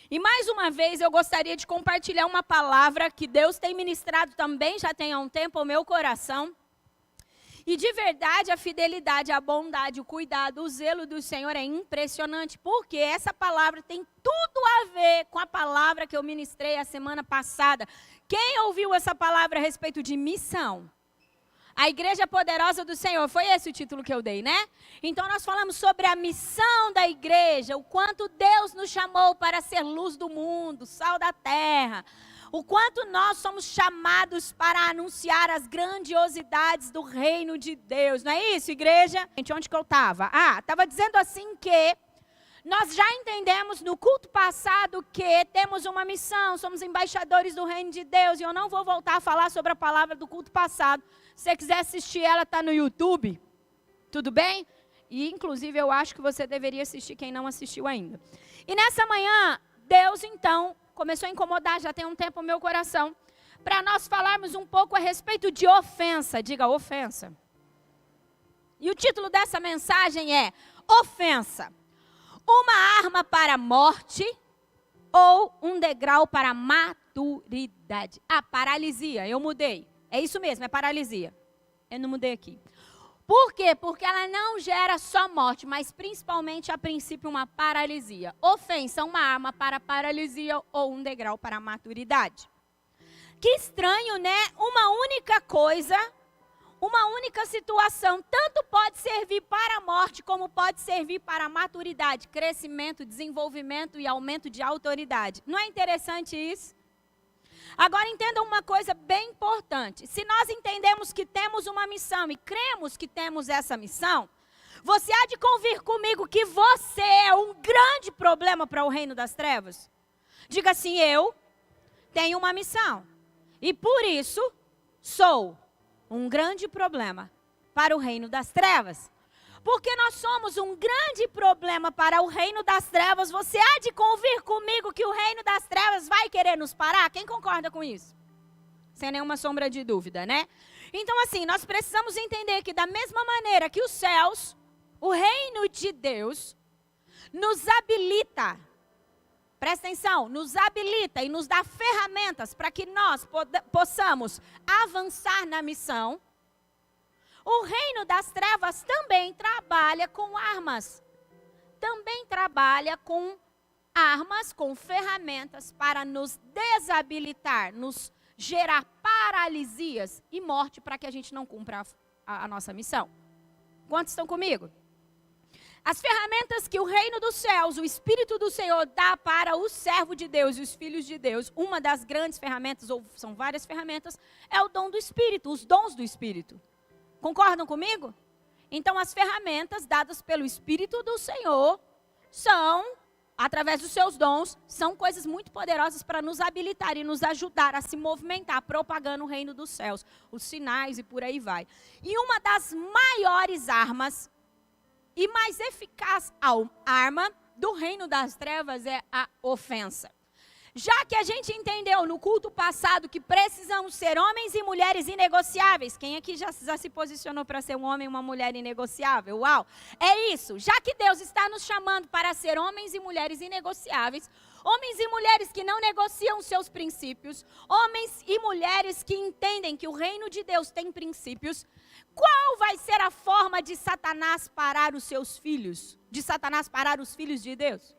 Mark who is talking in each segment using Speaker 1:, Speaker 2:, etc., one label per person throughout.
Speaker 1: E mais uma vez eu gostaria de compartilhar uma palavra que Deus tem ministrado também, já tem há um tempo, ao meu coração. E de verdade a fidelidade, a bondade, o cuidado, o zelo do Senhor é impressionante. Porque essa palavra tem tudo a ver com a palavra que eu ministrei a semana passada. Quem ouviu essa palavra a respeito de missão? A Igreja Poderosa do Senhor, foi esse o título que eu dei, né? Então nós falamos sobre a missão da igreja, o quanto Deus nos chamou para ser luz do mundo, sal da terra. O quanto nós somos chamados para anunciar as grandiosidades do reino de Deus. Não é isso, igreja? Gente, onde que eu estava? Estava dizendo assim que nós já entendemos no culto passado que temos uma missão, somos embaixadores do reino de Deus. E eu não vou voltar a falar sobre a palavra do culto passado. Se você quiser assistir ela, está no YouTube. Tudo bem? E inclusive eu acho que você deveria assistir quem não assistiu ainda. E nessa manhã, Deus então começou a incomodar, já tem um tempo, o meu coração, para nós falarmos um pouco a respeito de ofensa. Diga, ofensa. E o título dessa mensagem é Ofensa. Uma arma para a morte ou um degrau para a maturidade. Paralisia, eu mudei. É isso mesmo, é paralisia. Eu não mudei aqui. Por quê? Porque ela não gera só morte, mas principalmente, a princípio, uma paralisia. Ofensa, uma arma para a paralisia ou um degrau para a maturidade. Que estranho, né? Uma única coisa, uma única situação, tanto pode servir para a morte, como pode servir para a maturidade, crescimento, desenvolvimento e aumento de autoridade. Não é interessante isso? Agora entendam uma coisa bem importante. Se nós entendemos que temos uma missão e cremos que temos essa missão, você há de convir comigo que você é um grande problema para o reino das trevas? Diga assim, eu tenho uma missão e por isso sou um grande problema para o reino das trevas. Porque nós somos um grande problema para o reino das trevas, você há de convir comigo que o reino das trevas vai querer nos parar? Quem concorda com isso? Sem nenhuma sombra de dúvida, né? Então assim, nós precisamos entender que da mesma maneira que os céus, o reino de Deus, nos habilita, presta atenção, nos habilita e nos dá ferramentas para que nós possamos avançar na missão. O reino das trevas também trabalha com armas. Também trabalha com armas, com ferramentas para nos desabilitar, nos gerar paralisias e morte para que a gente não cumpra a nossa missão. Quantos estão comigo? As ferramentas que o reino dos céus, o Espírito do Senhor dá para o servo de Deus e os filhos de Deus, uma das grandes ferramentas, ou são várias ferramentas, é o dom do Espírito, os dons do Espírito. Concordam comigo? Então, as ferramentas dadas pelo Espírito do Senhor são, através dos seus dons, são coisas muito poderosas para nos habilitar e nos ajudar a se movimentar, propagando o reino dos céus, os sinais e por aí vai. E uma das maiores armas e mais eficaz arma do reino das trevas é a ofensa. Já que a gente entendeu no culto passado que precisamos ser homens e mulheres inegociáveis. Quem aqui já se posicionou para ser um homem e uma mulher inegociável? Uau! É isso. Já que Deus está nos chamando para ser homens e mulheres inegociáveis, homens e mulheres que não negociam seus princípios, homens e mulheres que entendem que o reino de Deus tem princípios, qual vai ser a forma de Satanás parar os seus filhos? De Satanás parar os filhos de Deus?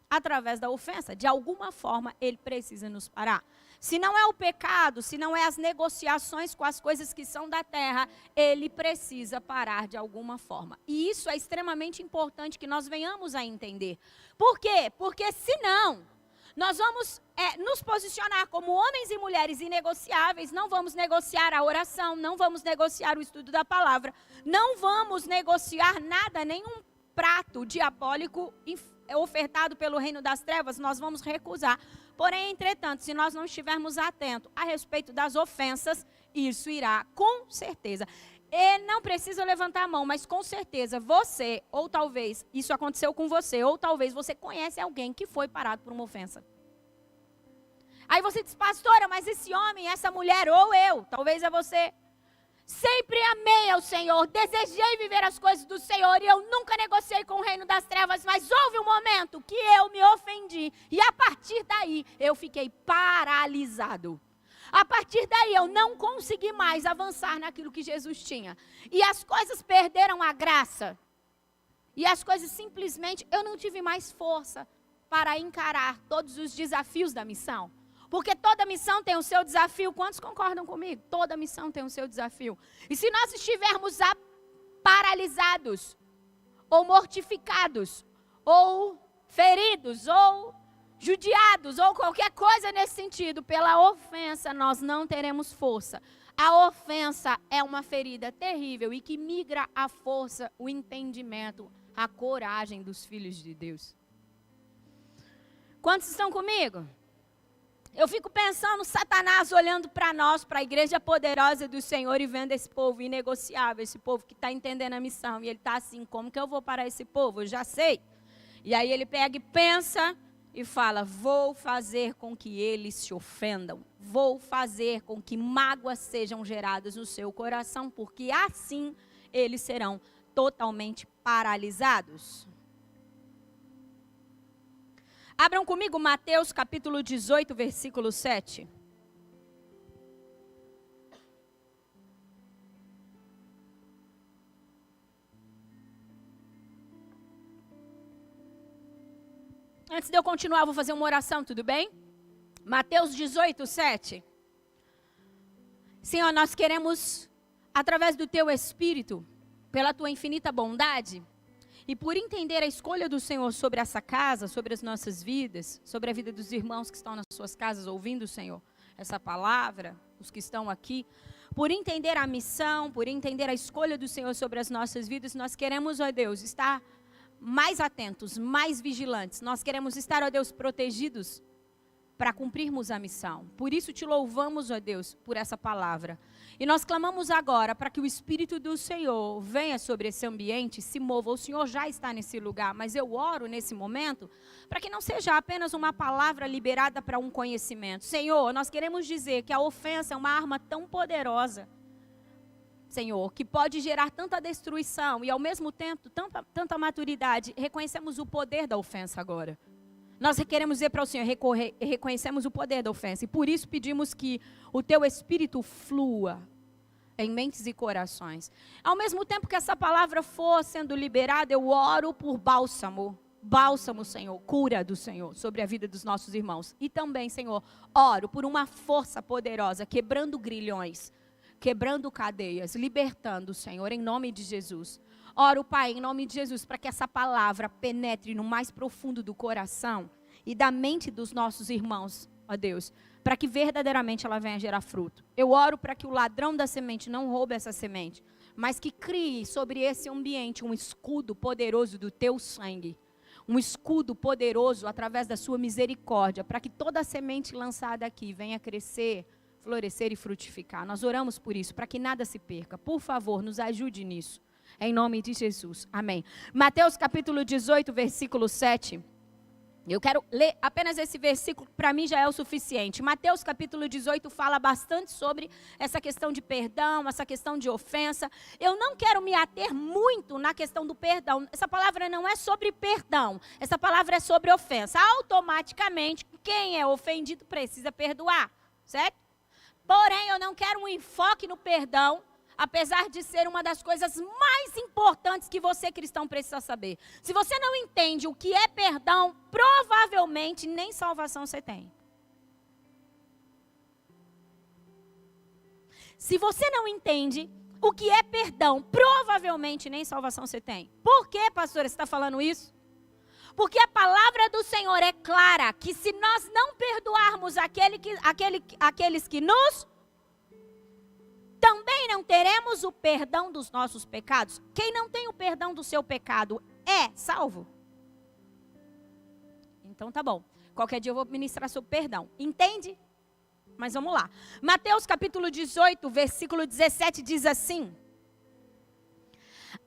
Speaker 1: Através da ofensa, de alguma forma ele precisa nos parar. Se não é o pecado, se não é as negociações com as coisas que são da terra, ele precisa parar de alguma forma. E isso é extremamente importante que nós venhamos a entender. Por quê? Porque senão, nós vamos nos posicionar como homens e mulheres inegociáveis, não vamos negociar a oração, não vamos negociar o estudo da palavra, não vamos negociar nada, nenhum prato diabólico ofertado pelo reino das trevas, nós vamos recusar. Porém, entretanto, se nós não estivermos atentos a respeito das ofensas, isso irá, com certeza. E não precisa levantar a mão, mas com certeza você, ou talvez isso aconteceu com você, ou talvez você conhece alguém que foi parado por uma ofensa. Aí você diz, pastora, mas esse homem, essa mulher, ou eu, talvez é você, Sempre amei ao Senhor, desejei viver as coisas do Senhor e eu nunca negociei com o reino das trevas, mas houve um momento que eu me ofendi e a partir daí eu fiquei paralisado. A partir daí eu não consegui mais avançar naquilo que Jesus tinha. E as coisas perderam a graça. E as coisas simplesmente, eu não tive mais força para encarar todos os desafios da missão. Porque toda missão tem o seu desafio. Quantos concordam comigo? Toda missão tem o seu desafio. E se nós estivermos paralisados, ou mortificados, ou feridos, ou judiados, ou qualquer coisa nesse sentido, pela ofensa, nós não teremos força. A ofensa é uma ferida terrível e que migra a força, o entendimento, a coragem dos filhos de Deus. Quantos estão comigo? Eu fico pensando, Satanás olhando para nós, para a igreja poderosa do Senhor e vendo esse povo inegociável, esse povo que está entendendo a missão. E ele está assim, como que eu vou parar esse povo? Eu já sei. E aí ele pega e pensa e fala, vou fazer com que eles se ofendam. Vou fazer com que mágoas sejam geradas no seu coração, porque assim eles serão totalmente paralisados. Abram comigo Mateus capítulo 18, versículo 7. Antes de eu continuar, eu vou fazer uma oração, tudo bem? Mateus 18, 7. Senhor, nós queremos, através do Teu Espírito, pela Tua infinita bondade, e por entender a escolha do Senhor sobre essa casa, sobre as nossas vidas, sobre a vida dos irmãos que estão nas suas casas ouvindo, Senhor, essa palavra, os que estão aqui, por entender a missão, por entender a escolha do Senhor sobre as nossas vidas, nós queremos, ó Deus, estar mais atentos, mais vigilantes. Nós queremos estar, ó Deus, protegidos para cumprirmos a missão. Por isso te louvamos, ó Deus, por essa palavra. E nós clamamos agora para que o Espírito do Senhor venha sobre esse ambiente, se mova. O Senhor já está nesse lugar, mas eu oro nesse momento para que não seja apenas uma palavra liberada para um conhecimento. Senhor, nós queremos dizer que a ofensa é uma arma tão poderosa, Senhor, que pode gerar tanta destruição e ao mesmo tempo tanta maturidade. Reconhecemos o poder da ofensa agora. Nós queremos dizer para o Senhor, reconhecemos o poder da ofensa. E por isso pedimos que o Teu Espírito flua em mentes e corações. Ao mesmo tempo que essa palavra for sendo liberada, eu oro por bálsamo. Bálsamo, Senhor, cura do Senhor sobre a vida dos nossos irmãos. E também, Senhor, oro por uma força poderosa, quebrando grilhões, quebrando cadeias, libertando, Senhor, em nome de Jesus. Oro, Pai, em nome de Jesus, para que essa palavra penetre no mais profundo do coração e da mente dos nossos irmãos, ó Deus, para que verdadeiramente ela venha gerar fruto. Eu oro para que o ladrão da semente não roube essa semente, mas que crie sobre esse ambiente um escudo poderoso do Teu sangue, um escudo poderoso através da Sua misericórdia, para que toda a semente lançada aqui venha crescer, florescer e frutificar. Nós oramos por isso, para que nada se perca. Por favor, nos ajude nisso. Em nome de Jesus. Amém. Mateus capítulo 18, versículo 7. Eu quero ler apenas esse versículo, para mim já é o suficiente. Mateus capítulo 18 fala bastante sobre essa questão de perdão, essa questão de ofensa. Eu não quero me ater muito na questão do perdão. Essa palavra não é sobre perdão, essa palavra é sobre ofensa. Automaticamente, quem é ofendido precisa perdoar, certo? Porém, eu não quero um enfoque no perdão, apesar de ser uma das coisas mais importantes que você, cristão, precisa saber. Se você não entende o que é perdão, provavelmente nem salvação você tem. Se você não entende o que é perdão, provavelmente nem salvação você tem. Por que, pastora, você está falando isso? Porque a palavra do Senhor é clara, que se nós não perdoarmos aqueles que nos... também não teremos o perdão dos nossos pecados. Quem não tem o perdão do seu pecado é salvo? Então tá bom. Qualquer dia eu vou ministrar sobre perdão. Entende? Mas vamos lá. Mateus capítulo 18, versículo 17 diz assim: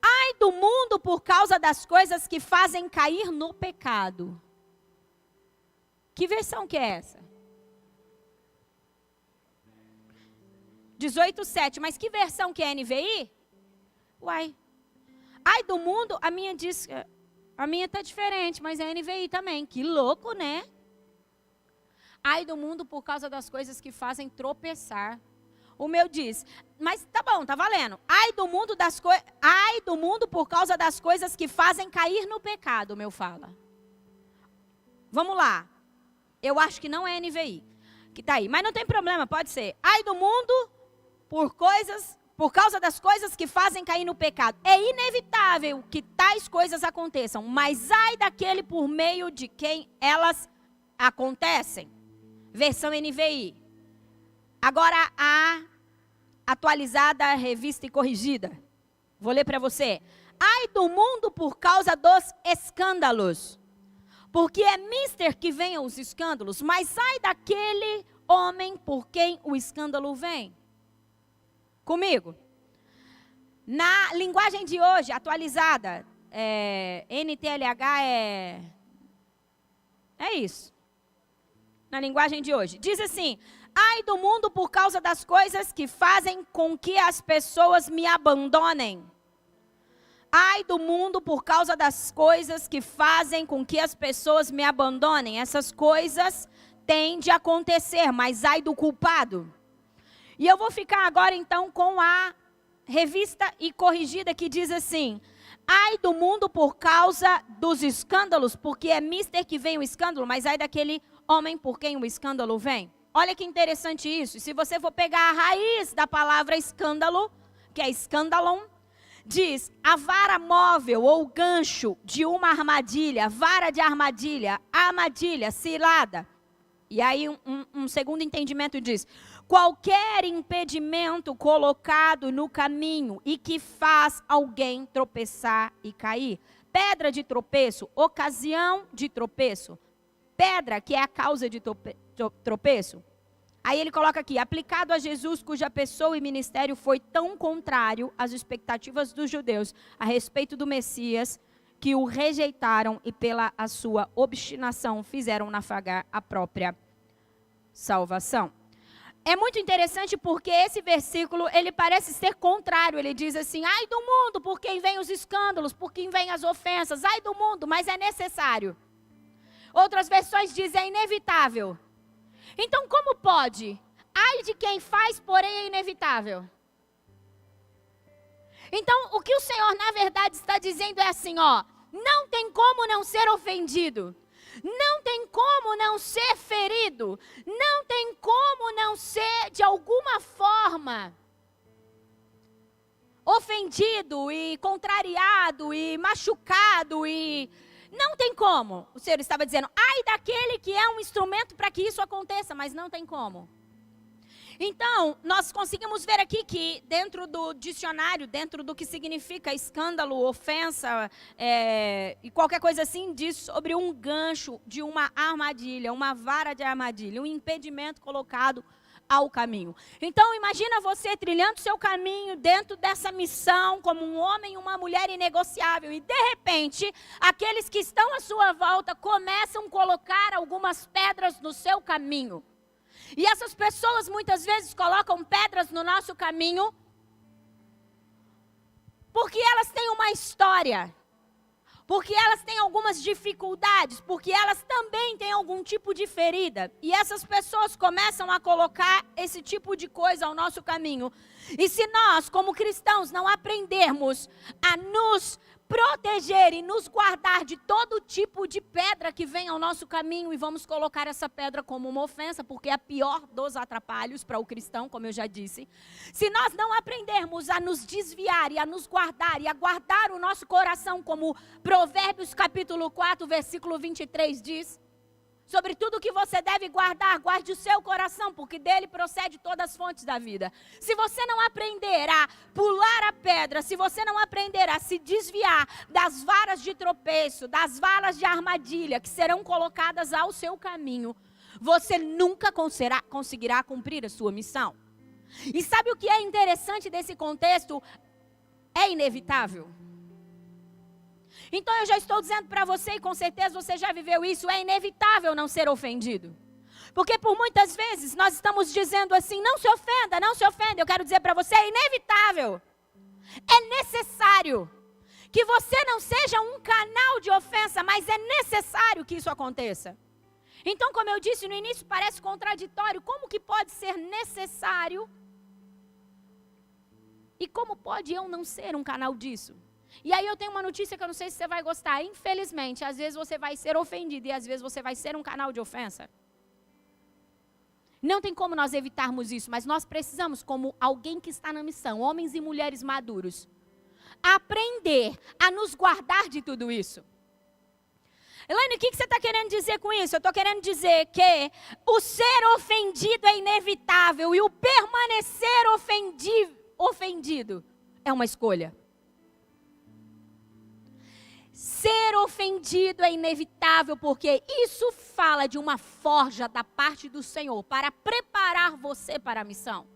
Speaker 1: ai do mundo por causa das coisas que fazem cair no pecado. Que versão que é essa? 18:7. Mas que versão que é NVI? Uai. Ai do mundo, a minha diz... A minha tá diferente, mas é NVI também. Que louco, né? Ai do mundo por causa das coisas que fazem tropeçar. O meu diz, mas tá bom, tá valendo. Ai do mundo por causa das coisas que fazem cair no pecado, o meu fala. Vamos lá. Eu acho que não é NVI. Que tá aí, mas não tem problema, pode ser. Ai do mundo por causa das coisas que fazem cair no pecado. É inevitável que tais coisas aconteçam, mas ai daquele por meio de quem elas acontecem. Versão NVI. Agora a atualizada, revista e corrigida. Vou ler para você. Ai do mundo por causa dos escândalos. Porque é mister que venham os escândalos, mas ai daquele homem por quem o escândalo vem. Comigo. Na linguagem de hoje, atualizada, NTLH é isso. Na linguagem de hoje. Diz assim, ai do mundo por causa das coisas que fazem com que as pessoas me abandonem. Ai do mundo por causa das coisas que fazem com que as pessoas me abandonem. Essas coisas têm de acontecer, mas ai do culpado. E eu vou ficar agora então com a revista e corrigida que diz assim, ai do mundo por causa dos escândalos, porque é mister que vem o escândalo, mas ai daquele homem por quem o escândalo vem. Olha que interessante isso. Se você for pegar a raiz da palavra escândalo, que é escândalon, diz a vara móvel ou gancho de uma armadilha, vara de armadilha, armadilha, cilada. E aí um segundo entendimento diz, qualquer impedimento colocado no caminho e que faz alguém tropeçar e cair. Pedra de tropeço, ocasião de tropeço. Pedra que é a causa de tropeço. Aí ele coloca aqui, aplicado a Jesus, cuja pessoa e ministério foi tão contrário às expectativas dos judeus a respeito do Messias, que o rejeitaram e pela a sua obstinação fizeram naufragar a própria salvação. É muito interessante porque esse versículo, ele parece ser contrário. Ele diz assim, ai do mundo, por quem vem os escândalos, por quem vem as ofensas, ai do mundo, mas é necessário. Outras versões dizem, é inevitável. Então, como pode? Ai de quem faz, porém é inevitável. Então, o que o Senhor, na verdade, está dizendo é assim, ó, não tem como não ser ofendido. Não tem como não ser ferido. Não tem como não ser, de alguma forma, ofendido e contrariado e machucado e... Não tem como. O Senhor estava dizendo, ai daquele que é um instrumento para que isso aconteça, mas não tem como. Então, nós conseguimos ver aqui que dentro do dicionário, dentro do que significa escândalo, ofensa, e qualquer coisa assim, diz sobre um gancho de uma armadilha, uma vara de armadilha, um impedimento colocado ao caminho. Então, imagina você trilhando seu caminho dentro dessa missão, como um homem e uma mulher inegociável, e de repente, aqueles que estão à sua volta começam a colocar algumas pedras no seu caminho. E essas pessoas muitas vezes colocam pedras no nosso caminho porque elas têm uma história, porque elas têm algumas dificuldades, porque elas também têm algum tipo de ferida. E essas pessoas começam a colocar esse tipo de coisa ao nosso caminho. E se nós, como cristãos, não aprendermos a nos proteger e nos guardar de todo tipo de pedra que vem ao nosso caminho, e vamos colocar essa pedra como uma ofensa, porque é a pior dos atrapalhos para o cristão, como eu já disse. Se nós não aprendermos a nos desviar e a nos guardar e a guardar o nosso coração, como Provérbios capítulo 4, versículo 23 diz, sobre tudo que você deve guardar, guarde o seu coração, porque dele procede todas as fontes da vida. Se você não aprender a pular a pedra, se você não aprender a se desviar das varas de tropeço, das varas de armadilha que serão colocadas ao seu caminho, você nunca conseguirá cumprir a sua missão. E sabe o que é interessante desse contexto? É inevitável. Então eu já estou dizendo para você, e com certeza você já viveu isso, é inevitável não ser ofendido. Porque por muitas vezes nós estamos dizendo assim, não se ofenda, não se ofenda. Eu quero dizer para você, é inevitável. É necessário que você não seja um canal de ofensa, mas é necessário que isso aconteça. Então, como eu disse no início, parece contraditório. Como que pode ser necessário? E como pode eu não ser um canal disso? E aí eu tenho uma notícia que eu não sei se você vai gostar. Infelizmente, às vezes você vai ser ofendido e às vezes você vai ser um canal de ofensa. Não tem como nós evitarmos isso, mas nós precisamos, como alguém que está na missão, homens e mulheres maduros, aprender a nos guardar de tudo isso. Elaine, o que você está querendo dizer com isso? Eu estou querendo dizer que o ser ofendido é inevitável e o permanecer ofendido é uma escolha. Ser ofendido é inevitável porque isso fala de uma forja da parte do Senhor para preparar você para a missão.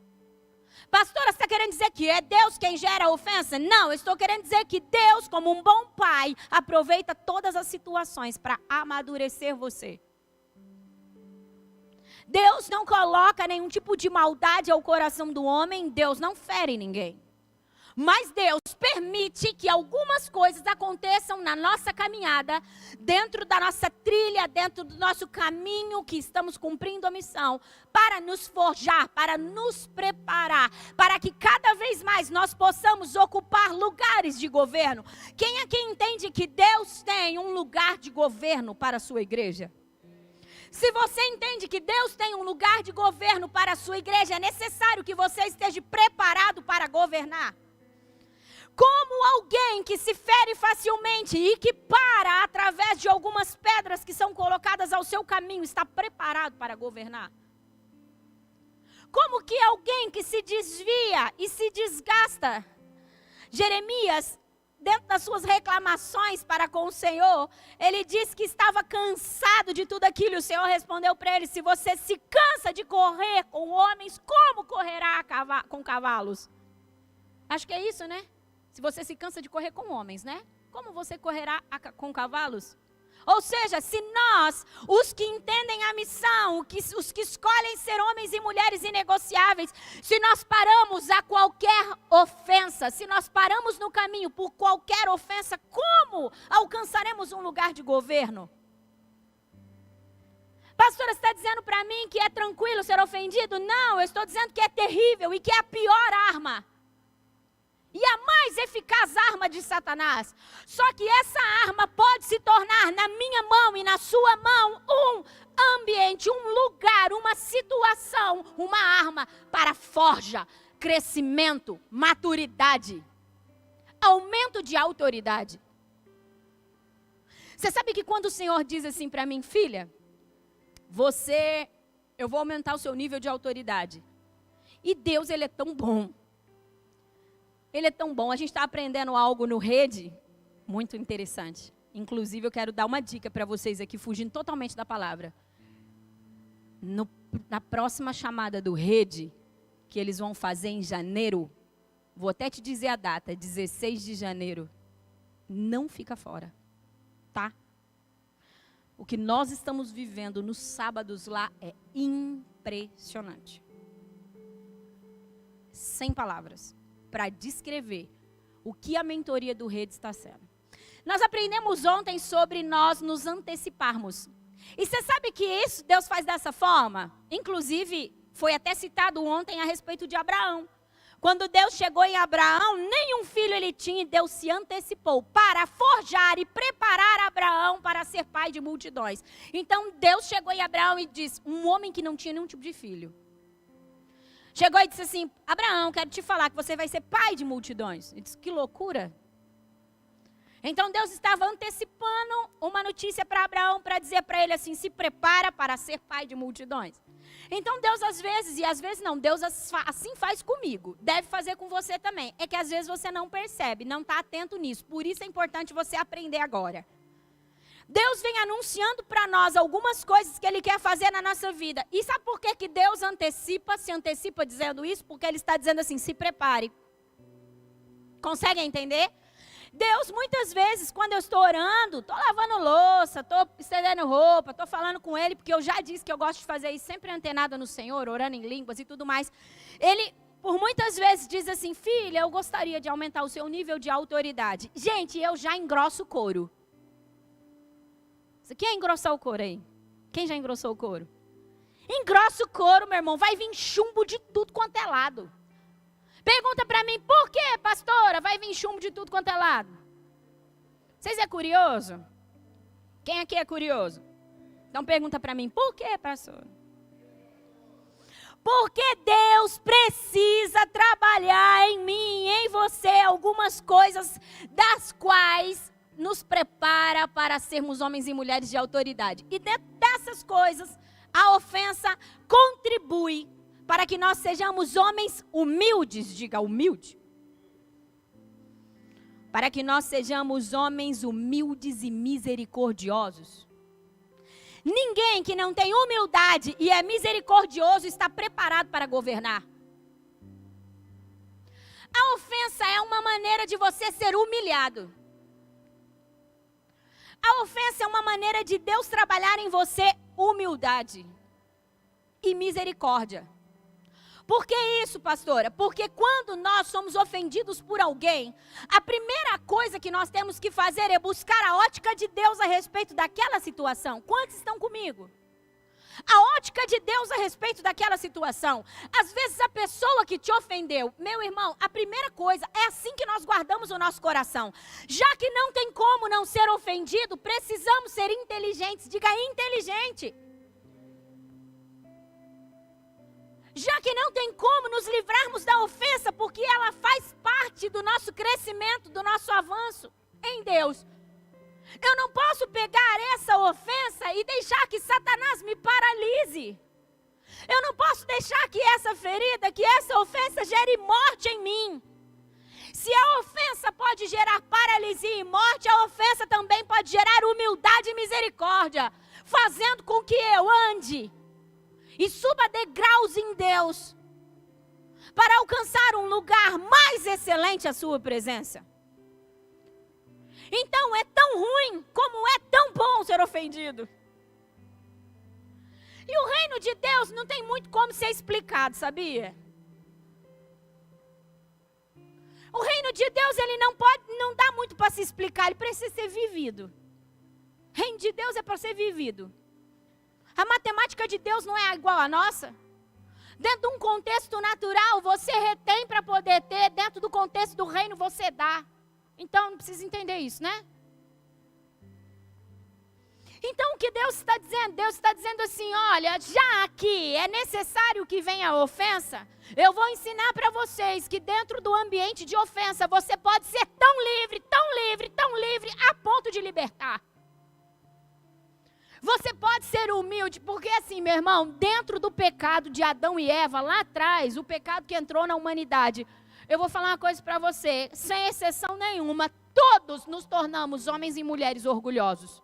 Speaker 1: Pastora, você está querendo dizer que é Deus quem gera a ofensa? Não, eu estou querendo dizer que Deus, como um bom pai, aproveita todas as situações para amadurecer você. Deus não coloca nenhum tipo de maldade ao coração do homem, Deus não fere ninguém. Mas Deus permite que algumas coisas aconteçam na nossa caminhada, dentro da nossa trilha, dentro do nosso caminho que estamos cumprindo a missão, para nos forjar, para nos preparar, para que cada vez mais nós possamos ocupar lugares de governo. Quem aqui entende que Deus tem um lugar de governo para a sua igreja? Se você entende que Deus tem um lugar de governo para a sua igreja, é necessário que você esteja preparado para governar. Como alguém que se fere facilmente e que para através de algumas pedras que são colocadas ao seu caminho, está preparado para governar? Como que alguém que se desvia e se desgasta? Jeremias, dentro das suas reclamações para com o Senhor, ele disse que estava cansado de tudo aquilo. O Senhor respondeu para ele, se você se cansa de correr com homens, como correrá com cavalos? Acho que é isso, né? Se você se cansa de correr com homens, né? Como você correrá com cavalos? Ou seja, se nós, os que entendem a missão, os que escolhem ser homens e mulheres inegociáveis, se nós paramos a qualquer ofensa, se nós paramos no caminho por qualquer ofensa, como alcançaremos um lugar de governo? Pastora, você está dizendo para mim que é tranquilo ser ofendido? Não, eu estou dizendo que é terrível e que é a pior arma. E a mais eficaz arma de Satanás. Só que essa arma pode se tornar na minha mão e na sua mão um ambiente, um lugar, uma situação, uma arma para forja, crescimento, maturidade, aumento de autoridade. Você sabe que quando o Senhor diz assim para mim, filha, eu vou aumentar o seu nível de autoridade. E Deus, Ele é tão bom. Ele é tão bom. A gente está aprendendo algo no Rede, muito interessante. Inclusive, eu quero dar uma dica para vocês aqui, fugindo totalmente da palavra. Na próxima chamada do Rede, que eles vão fazer em janeiro, vou até te dizer a data, 16 de janeiro. Não fica fora, tá? O que nós estamos vivendo nos sábados lá é impressionante. Sem palavras. Para descrever o que a mentoria do Rede está sendo. Nós aprendemos ontem sobre nós nos anteciparmos. E você sabe que isso Deus faz dessa forma? Inclusive, foi até citado ontem a respeito de Abraão. Quando Deus chegou em Abraão, nenhum filho ele tinha e Deus se antecipou para forjar e preparar Abraão para ser pai de multidões. Então Deus chegou em Abraão e disse, um homem que não tinha nenhum tipo de filho. Chegou e disse assim, Abraão, quero te falar que você vai ser pai de multidões. Ele disse, que loucura. Então Deus estava antecipando uma notícia para Abraão, para dizer para ele assim, se prepara para ser pai de multidões. Então Deus às vezes, e às vezes não, Deus assim faz comigo, deve fazer com você também. É que às vezes você não percebe, não está atento nisso, por isso é importante você aprender agora. Deus vem anunciando para nós algumas coisas que Ele quer fazer na nossa vida. E sabe por que Deus se antecipa dizendo isso? Porque Ele está dizendo assim, se prepare. Conseguem entender? Deus, muitas vezes, quando eu estou orando, estou lavando louça, estou estendendo roupa, estou falando com Ele, porque eu já disse que eu gosto de fazer isso, sempre antenada no Senhor, orando em línguas e tudo mais. Ele, por muitas vezes, diz assim, filha, eu gostaria de aumentar o seu nível de autoridade. Gente, eu já engrosso o couro. Quem é engrossar o couro aí? Quem já engrossou o couro? Engrossa o couro, meu irmão, vai vir chumbo de tudo quanto é lado. Pergunta para mim, por que, pastora, vai vir chumbo de tudo quanto é lado? Vocês é curioso? Quem aqui é curioso? Então pergunta para mim, por que, pastor? Porque Deus precisa trabalhar em mim, em você, algumas coisas das quais nos prepara para sermos homens e mulheres de autoridade. E dentro dessas coisas, a ofensa contribui para que nós sejamos homens humildes, diga humilde. Para que nós sejamos homens humildes e misericordiosos. Ninguém que não tem humildade e é misericordioso está preparado para governar. A ofensa é uma maneira de você ser humilhado. A ofensa é uma maneira de Deus trabalhar em você humildade e misericórdia. Por que isso, pastora? Porque quando nós somos ofendidos por alguém, a primeira coisa que nós temos que fazer é buscar a ótica de Deus a respeito daquela situação. Quantos estão comigo? A ótica de Deus a respeito daquela situação. Às vezes a pessoa que te ofendeu, meu irmão, a primeira coisa, é assim que nós guardamos o nosso coração. Já que não tem como não ser ofendido, precisamos ser inteligentes. Diga inteligente. Já que não tem como nos livrarmos da ofensa, porque ela faz parte do nosso crescimento, do nosso avanço em Deus. Eu não posso pegar essa ofensa e deixar que Satanás me paralise. Eu não posso deixar que essa ferida, que essa ofensa gere morte em mim. Se a ofensa pode gerar paralisia e morte, a ofensa também pode gerar humildade e misericórdia, fazendo com que eu ande e suba degraus em Deus, para alcançar um lugar mais excelente à sua presença. Então é tão ruim como é tão bom ser ofendido. E o reino de Deus não tem muito como ser explicado, sabia? O reino de Deus, ele não dá muito para se explicar, ele precisa ser vivido. O reino de Deus é para ser vivido. A matemática de Deus não é igual à nossa. Dentro de um contexto natural, você retém para poder ter. Dentro do contexto do reino, você dá. Então, não precisa entender isso, né? Então, o que Deus está dizendo? Deus está dizendo assim, olha, já que é necessário que venha a ofensa, eu vou ensinar para vocês que dentro do ambiente de ofensa, você pode ser tão livre, tão livre, tão livre, a ponto de libertar. Você pode ser humilde, porque assim, meu irmão, dentro do pecado de Adão e Eva, lá atrás, o pecado que entrou na humanidade, eu vou falar uma coisa para você, sem exceção nenhuma, todos nos tornamos homens e mulheres orgulhosos.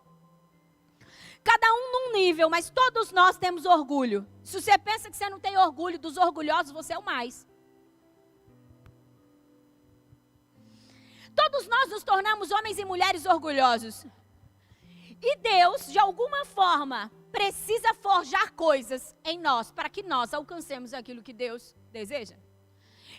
Speaker 1: Cada um num nível, mas todos nós temos orgulho. Se você pensa que você não tem orgulho dos orgulhosos, você é o mais. Todos nós nos tornamos homens e mulheres orgulhosos. E Deus, de alguma forma, precisa forjar coisas em nós para que nós alcancemos aquilo que Deus deseja.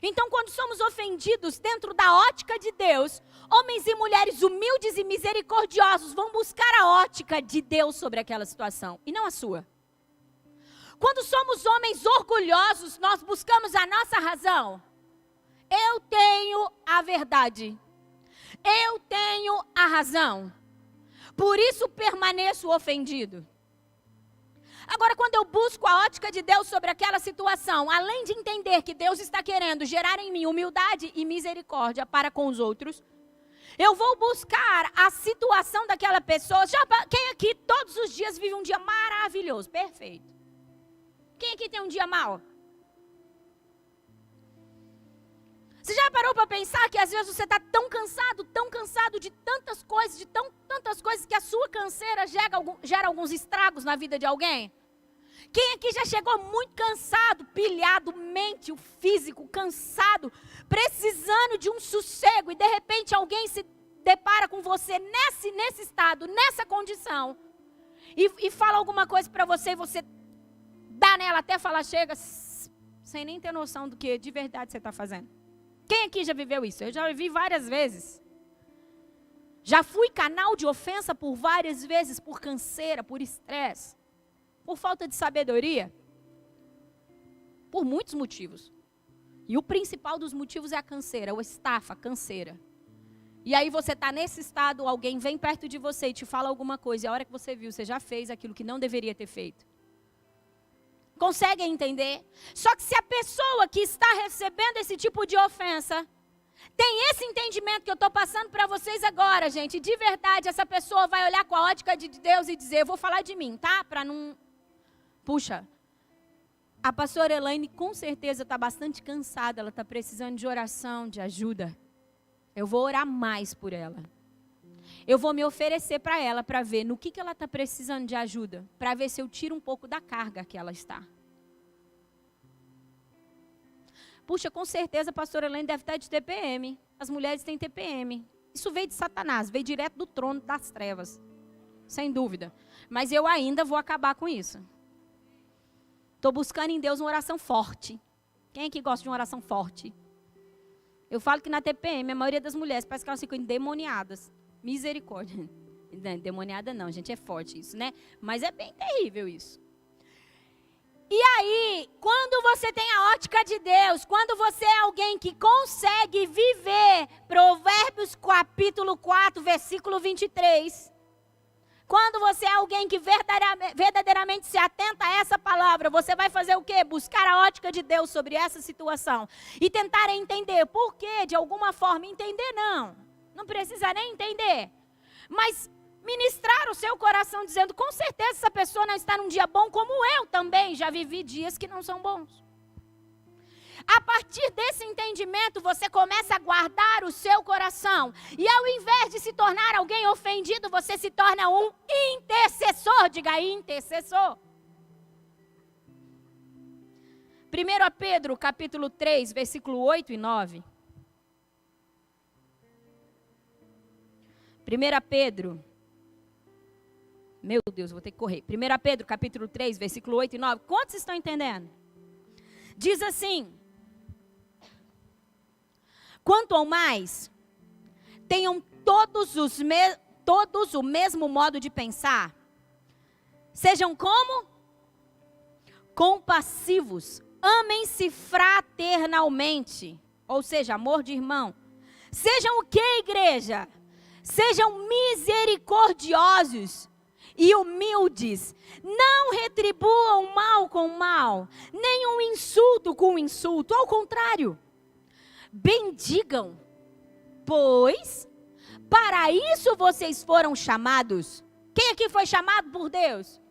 Speaker 1: Então, quando somos ofendidos dentro da ótica de Deus, homens e mulheres humildes e misericordiosos vão buscar a ótica de Deus sobre aquela situação, e não a sua. Quando somos homens orgulhosos, nós buscamos a nossa razão. Eu tenho a verdade. Eu tenho a razão. Por isso permaneço ofendido. Agora, quando eu busco a ótica de Deus sobre aquela situação, além de entender que Deus está querendo gerar em mim humildade e misericórdia para com os outros, eu vou buscar a situação daquela pessoa. Quem aqui todos os dias vive um dia maravilhoso, perfeito? Quem aqui tem um dia mau? Você já parou para pensar que às vezes você está tão cansado de tantas coisas, tantas coisas que a sua canseira gera alguns estragos na vida de alguém? Quem aqui já chegou muito cansado, pilhado, mente, o físico, cansado, precisando de um sossego e de repente alguém se depara com você nesse estado, nessa condição, e fala alguma coisa para você, e você dá nela até falar chega, sem nem ter noção do que de verdade você está fazendo. Quem aqui já viveu isso? Eu já vivi várias vezes. Já fui canal de ofensa por várias vezes, por canseira, por estresse, por falta de sabedoria, por muitos motivos. E o principal dos motivos é a canseira, o estafa, a canseira. E aí você está nesse estado, alguém vem perto de você e te fala alguma coisa, e a hora que você viu, você já fez aquilo que não deveria ter feito. Conseguem entender? Só que se a pessoa que está recebendo esse tipo de ofensa tem esse entendimento que eu estou passando para vocês agora, gente, de verdade, essa pessoa vai olhar com a ótica de Deus e dizer, eu vou falar de mim, tá? Para não... Puxa, a pastora Elaine com certeza está bastante cansada, ela está precisando de oração, de ajuda. Eu vou orar mais por ela. Eu vou me oferecer para ela, para ver no que ela está precisando de ajuda, para ver se eu tiro um pouco da carga que ela está. Puxa, com certeza a pastora Elaine deve estar de TPM. As mulheres têm TPM. Isso veio de Satanás, veio direto do trono das trevas. Sem dúvida. Mas eu ainda vou acabar com isso. Estou buscando em Deus uma oração forte. Quem aqui gosta de uma oração forte? Eu falo que na TPM, a maioria das mulheres parece que elas ficam endemoniadas. Misericórdia. Não, endemoniada não, gente, é forte isso, né? Mas é bem terrível isso. E aí, quando você tem a ótica de Deus, quando você é alguém que consegue viver, Provérbios capítulo 4, versículo 23, quando você é alguém que verdadeiramente se atenta a essa palavra, você vai fazer o quê? Buscar a ótica de Deus sobre essa situação e tentar entender por quê, de alguma forma, entender não precisa nem entender, mas ministrar o seu coração dizendo, com certeza essa pessoa não está num dia bom, como eu também já vivi dias que não são bons. A partir desse entendimento, você começa a guardar o seu coração. E ao invés de se tornar alguém ofendido, você se torna um intercessor. Diga aí, intercessor. 1 Pedro, capítulo 3, versículo 8 e 9. 1 Pedro. Meu Deus, vou ter que correr. 1 Pedro, capítulo 3, versículo 8 e 9. Quantos estão entendendo? Diz assim: quanto ao mais, tenham todos o mesmo modo de pensar. Sejam como? Compassivos. Amem-se fraternalmente. Ou seja, amor de irmão. Sejam o que, igreja? Sejam misericordiosos e humildes. Não retribuam mal com mal, nem um insulto com insulto. Ao contrário, bendigam, pois para isso vocês foram chamados. Quem aqui foi chamado por Deus?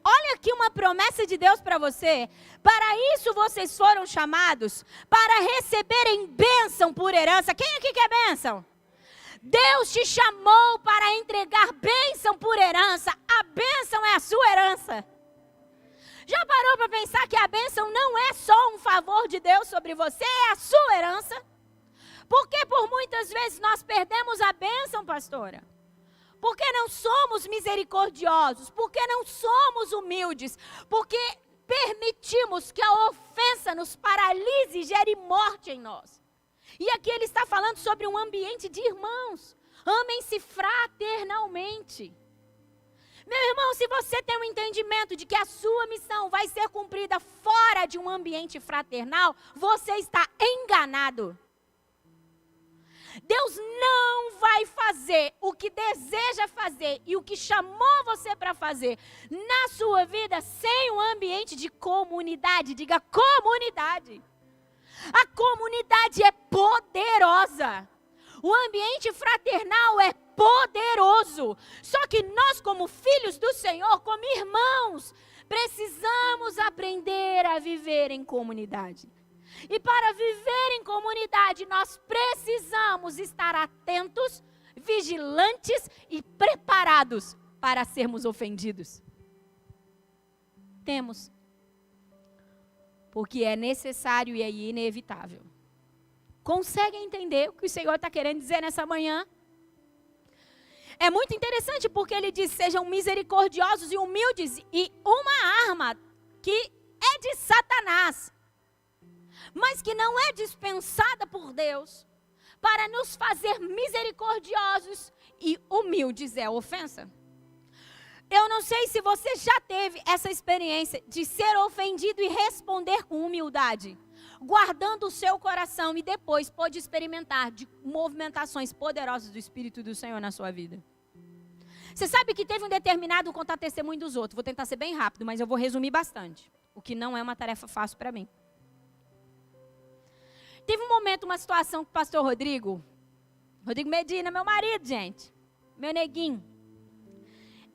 Speaker 1: Olha aqui uma promessa de Deus para você. Para isso vocês foram chamados, para receberem bênção por herança. Quem aqui quer bênção? Deus te chamou para entregar bênção por herança. A bênção é a sua herança. Já parou para pensar que a bênção não é só um favor de Deus sobre você, é a sua herança? Porque por muitas vezes nós perdemos a bênção, pastora? Porque não somos misericordiosos, porque não somos humildes, porque permitimos que a ofensa nos paralise e gere morte em nós. E aqui ele está falando sobre um ambiente de irmãos. Amem-se fraternalmente. Meu irmão, se você tem um entendimento de que a sua missão vai ser cumprida fora de um ambiente fraternal, você está enganado. Deus não vai fazer o que deseja fazer e o que chamou você para fazer na sua vida sem um ambiente de comunidade. Diga comunidade. A comunidade é poderosa. O ambiente fraternal é poderoso. Só que nós, como filhos do Senhor, como irmãos, precisamos aprender a viver em comunidade. E para viver em comunidade, nós precisamos estar atentos, vigilantes e preparados para sermos ofendidos. Temos. Porque é necessário e é inevitável. Consegue entender o que o Senhor está querendo dizer nessa manhã? É muito interessante porque ele diz, sejam misericordiosos e humildes, e uma arma que é de Satanás, mas que não é dispensada por Deus, para nos fazer misericordiosos e humildes, é ofensa. Eu não sei se você já teve essa experiência de ser ofendido e responder com humildade, guardando o seu coração, e depois pode experimentar de movimentações poderosas do Espírito do Senhor na sua vida. Você sabe que teve um determinado, vou contar testemunho dos outros, vou tentar ser bem rápido, mas eu vou resumir bastante, o que não é uma tarefa fácil para mim. Teve um momento, uma situação com o pastor Rodrigo Medina, meu marido, gente, meu neguinho.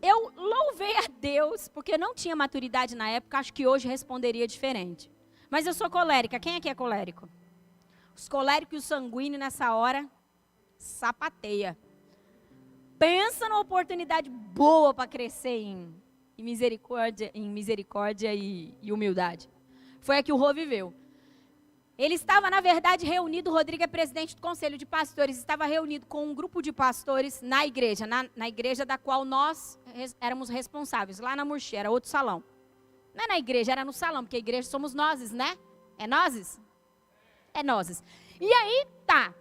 Speaker 1: Eu louvei a Deus, porque não tinha maturidade na época, acho que hoje responderia diferente. Mas eu sou colérica, quem aqui é colérico? Os coléricos e os sanguíneos nessa hora, sapateia. Pensa numa oportunidade boa para crescer em misericórdia e humildade. Foi a que o Rô viveu. Ele estava, na verdade, reunido, o Rodrigo é presidente do Conselho de Pastores, estava reunido com um grupo de pastores na igreja, na igreja da qual nós éramos responsáveis, lá na Murchi, era outro salão. Não é na igreja, era no salão, porque a igreja somos nós, né? É nós? É nós. E aí, tá.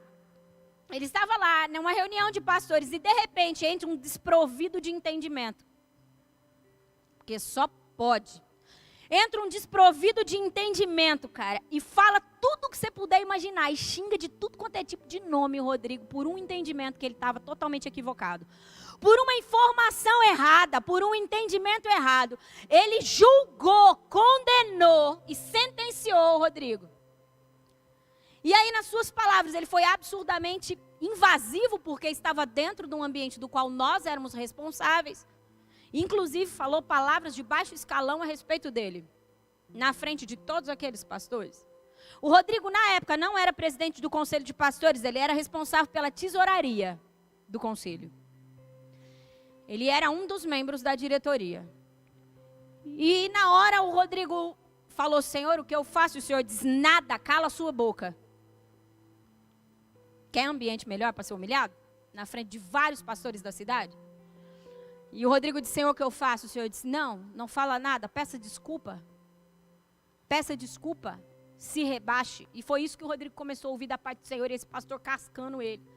Speaker 1: Ele estava lá, numa reunião de pastores, e de repente entra um desprovido de entendimento. Porque só pode. Entra um desprovido de entendimento, cara, e fala tudo que você puder imaginar, e xinga de tudo quanto é tipo de nome, Rodrigo, por um entendimento que ele estava totalmente equivocado. Por uma informação errada, por um entendimento errado. Ele julgou, condenou e sentenciou o Rodrigo. E aí, nas suas palavras, ele foi absurdamente invasivo, porque estava dentro de um ambiente do qual nós éramos responsáveis. Inclusive, falou palavras de baixo escalão a respeito dele, na frente de todos aqueles pastores. O Rodrigo, na época, não era presidente do Conselho de Pastores, ele era responsável pela tesouraria do Conselho. Ele era um dos membros da diretoria. E na hora o Rodrigo falou, Senhor, o que eu faço? O Senhor diz, nada, cala a sua boca. Quer ambiente melhor para ser humilhado? Na frente de vários pastores da cidade? E o Rodrigo disse, Senhor, o que eu faço? O Senhor disse, não fala nada, peça desculpa. Peça desculpa, se rebaixe. E foi isso que o Rodrigo começou a ouvir da parte do Senhor, e esse pastor cascando ele.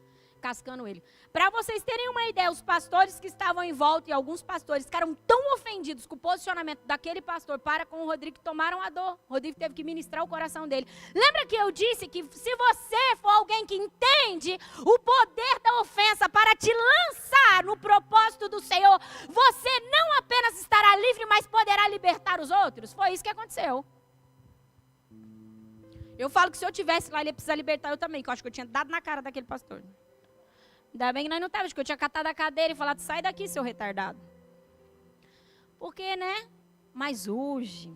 Speaker 1: Para vocês terem uma ideia, os pastores que estavam em volta, e alguns pastores ficaram tão ofendidos com o posicionamento daquele pastor para com o Rodrigo, que tomaram a dor. O Rodrigo teve que ministrar o coração dele. Lembra que eu disse que se você for alguém que entende o poder da ofensa para te lançar no propósito do Senhor, você não apenas estará livre, mas poderá libertar os outros? Foi isso que aconteceu. Eu falo que se eu tivesse lá, ele ia precisar libertar eu também, que eu acho que eu tinha dado na cara daquele pastor. Ainda bem que nós não estávamos, que eu tinha catado a cadeira e falado, sai daqui, seu retardado. Porque, né? Mas hoje,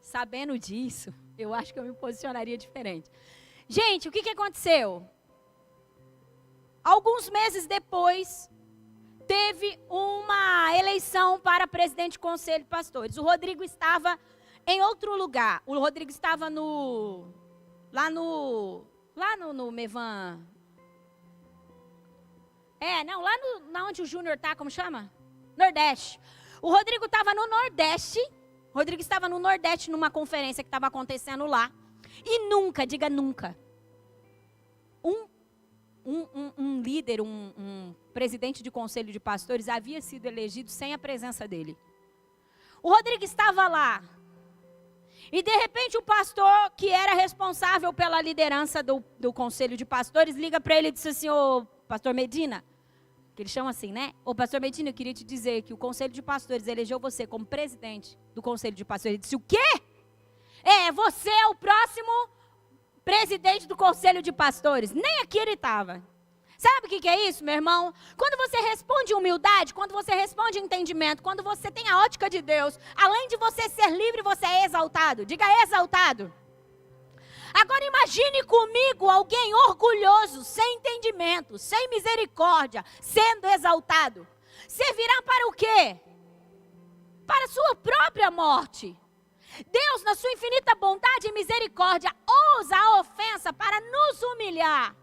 Speaker 1: sabendo disso, eu acho que eu me posicionaria diferente. Gente, o que aconteceu? Alguns meses depois, teve uma eleição para presidente do Conselho de Pastores. O Rodrigo estava em outro lugar. O Rodrigo estava lá no Mevan. Lá onde o Júnior está, como chama? Nordeste. O Rodrigo estava no Nordeste. O Rodrigo estava no Nordeste numa conferência que estava acontecendo lá. E nunca, diga nunca, um líder, um presidente de conselho de pastores havia sido elegido sem a presença dele. O Rodrigo estava lá. E de repente o pastor que era responsável pela liderança do conselho de pastores liga para ele e diz assim, ô pastor Medina, que eles chamam assim, né? Ô pastor Medina, eu queria te dizer que o conselho de pastores elegeu você como presidente do conselho de pastores. Ele disse, o quê? Você é o próximo presidente do conselho de pastores. Nem aqui ele estava. Sabe o que é isso, meu irmão? Quando você responde humildade, quando você responde entendimento, quando você tem a ótica de Deus, além de você ser livre, você é exaltado. Diga exaltado. Agora imagine comigo alguém orgulhoso, sem entendimento, sem misericórdia, sendo exaltado. Servirá para o quê? Para a sua própria morte. Deus, na sua infinita bondade e misericórdia, usa a ofensa para nos humilhar,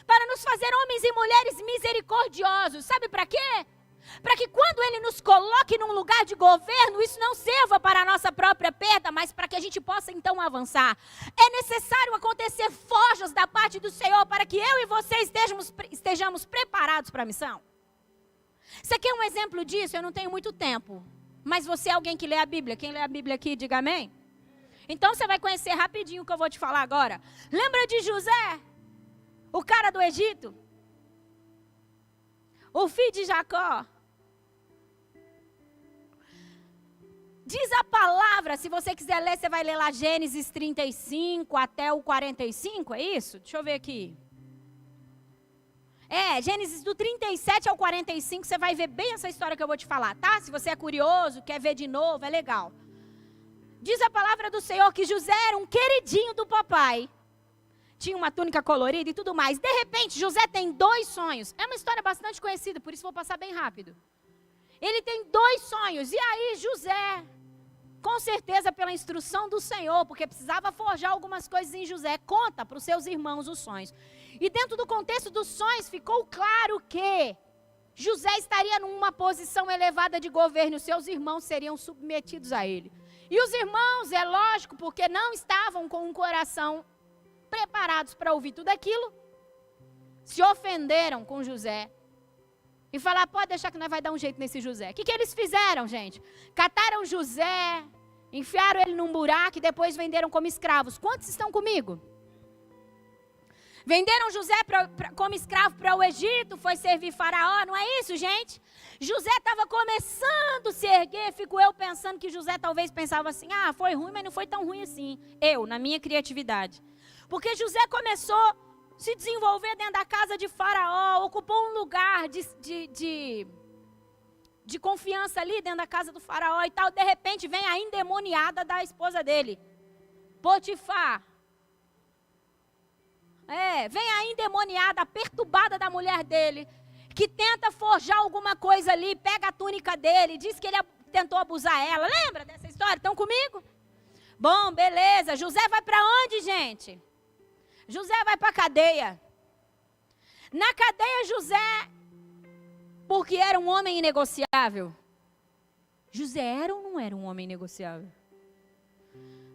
Speaker 1: para nos fazer homens e mulheres misericordiosos. Sabe para quê? Para que quando Ele nos coloque num lugar de governo, isso não sirva para a nossa própria perda, mas para que a gente possa então avançar. É necessário acontecer forjas da parte do Senhor para que eu e você estejamos preparados para a missão. Você quer um exemplo disso? Eu não tenho muito tempo. Mas você é alguém que lê a Bíblia. Quem lê a Bíblia aqui, diga amém. Então você vai conhecer rapidinho o que eu vou te falar agora. Lembra de José? O cara do Egito? O filho de Jacó? Diz a palavra, se você quiser ler, você vai ler lá Gênesis 35 até o 45, é isso? Deixa eu ver aqui. Gênesis do 37 ao 45, você vai ver bem essa história que eu vou te falar, tá? Se você é curioso, quer ver de novo, é legal. Diz a palavra do Senhor que José era um queridinho do papai. Tinha uma túnica colorida e tudo mais. De repente, José tem 2 sonhos. É uma história bastante conhecida, por isso vou passar bem rápido. Ele tem 2 sonhos. E aí, José, com certeza pela instrução do Senhor, porque precisava forjar algumas coisas em José, conta para os seus irmãos os sonhos. E dentro do contexto dos sonhos, ficou claro que José estaria numa posição elevada de governo, os seus irmãos seriam submetidos a ele. E os irmãos, é lógico, porque não estavam com um coração preparados para ouvir tudo aquilo, se ofenderam com José. E falaram, pode deixar que nós vai dar um jeito nesse José. O que eles fizeram, gente? Cataram José, enfiaram ele num buraco e depois venderam como escravos. Quantos estão comigo? Venderam José como escravo para o Egito, foi servir Faraó, não é isso, gente? José estava começando a se erguer, fico eu pensando que José talvez pensava assim, foi ruim, mas não foi tão ruim assim. Eu, na minha criatividade. Porque José começou a se desenvolver dentro da casa de Faraó, ocupou um lugar de confiança ali dentro da casa do Faraó e tal. De repente vem a endemoniada da esposa dele, Potifar. Vem a endemoniada, a perturbada da mulher dele, que tenta forjar alguma coisa ali, pega a túnica dele, diz que ele tentou abusar ela. Lembra dessa história? Estão comigo? Bom, beleza. José vai para onde, gente? José vai para a cadeia. Na cadeia, José, porque era um homem inegociável. José era ou não era um homem negociável?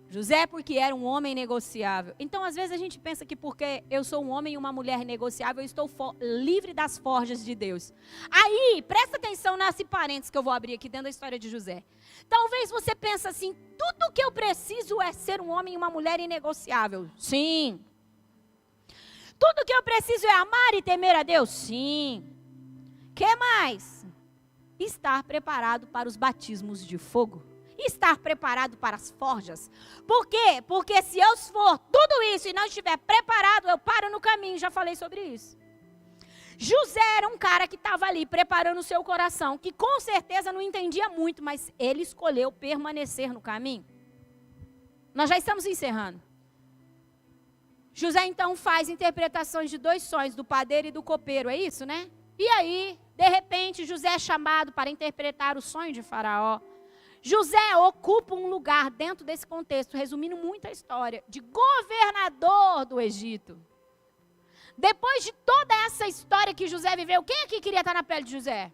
Speaker 1: José porque era um homem negociável. Então, às vezes a gente pensa que porque eu sou um homem e uma mulher negociável, eu estou livre das forjas de Deus. Aí, presta atenção nesse parênteses que eu vou abrir aqui dentro da história de José. Talvez você pense assim, tudo que eu preciso é ser um homem e uma mulher inegociável. Sim. Tudo que eu preciso é amar e temer a Deus? Sim. Que mais? Estar preparado para os batismos de fogo. Estar preparado para as forjas. Por quê? Porque se eu for tudo isso e não estiver preparado, eu paro no caminho. Já falei sobre isso. José era um cara que estava ali preparando o seu coração, que com certeza não entendia muito, mas ele escolheu permanecer no caminho. Nós já estamos encerrando. José então faz interpretações de 2 sonhos, do padeiro e do copeiro, é isso, né? E aí, de repente, José é chamado para interpretar o sonho de Faraó. José ocupa um lugar dentro desse contexto, resumindo muito a história, de governador do Egito. Depois de toda essa história que José viveu, quem aqui queria estar na pele de José?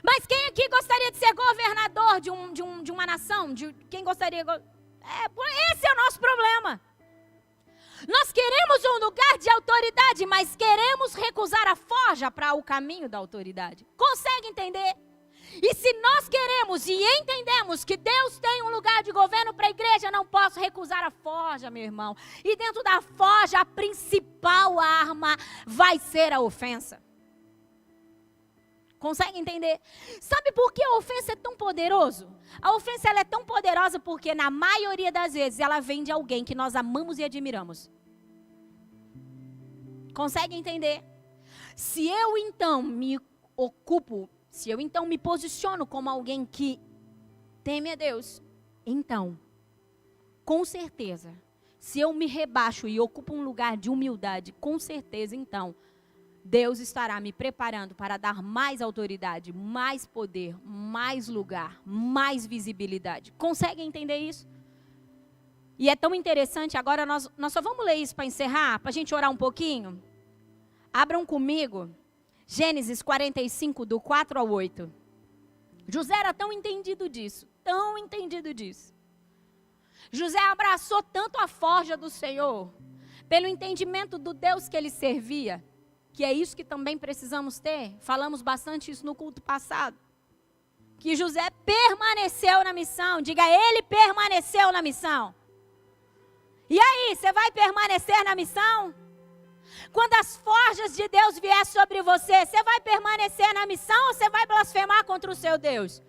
Speaker 1: Mas quem aqui gostaria de ser governador de uma nação? Quem gostaria? Esse é o nosso problema. Nós queremos um lugar de autoridade, mas queremos recusar a forja para o caminho da autoridade. Consegue entender? E se nós queremos e entendemos que Deus tem um lugar de governo para a igreja, não posso recusar a forja, meu irmão. E dentro da forja, a principal arma vai ser a ofensa. Consegue entender? Sabe por que a ofensa é tão poderoso? A ofensa ela é tão poderosa porque na maioria das vezes ela vem de alguém que nós amamos e admiramos. Consegue entender? Se eu então me ocupo, se eu então me posiciono como alguém que teme a Deus, então, com certeza, se eu me rebaixo e ocupo um lugar de humildade, com certeza então, Deus estará me preparando para dar mais autoridade, mais poder, mais lugar, mais visibilidade. Consegue entender isso? E é tão interessante, agora nós só vamos ler isso para encerrar, para a gente orar um pouquinho. Abram comigo, Gênesis 45, do 4 ao 8. José era tão entendido disso, tão entendido disso. José abraçou tanto a forja do Senhor, pelo entendimento do Deus que ele servia, que é isso que também precisamos ter. Falamos bastante isso no culto passado. Que José permaneceu na missão. Diga, ele permaneceu na missão. E aí, você vai permanecer na missão? Quando as forjas de Deus vier sobre você, você vai permanecer na missão ou você vai blasfemar contra o seu Deus?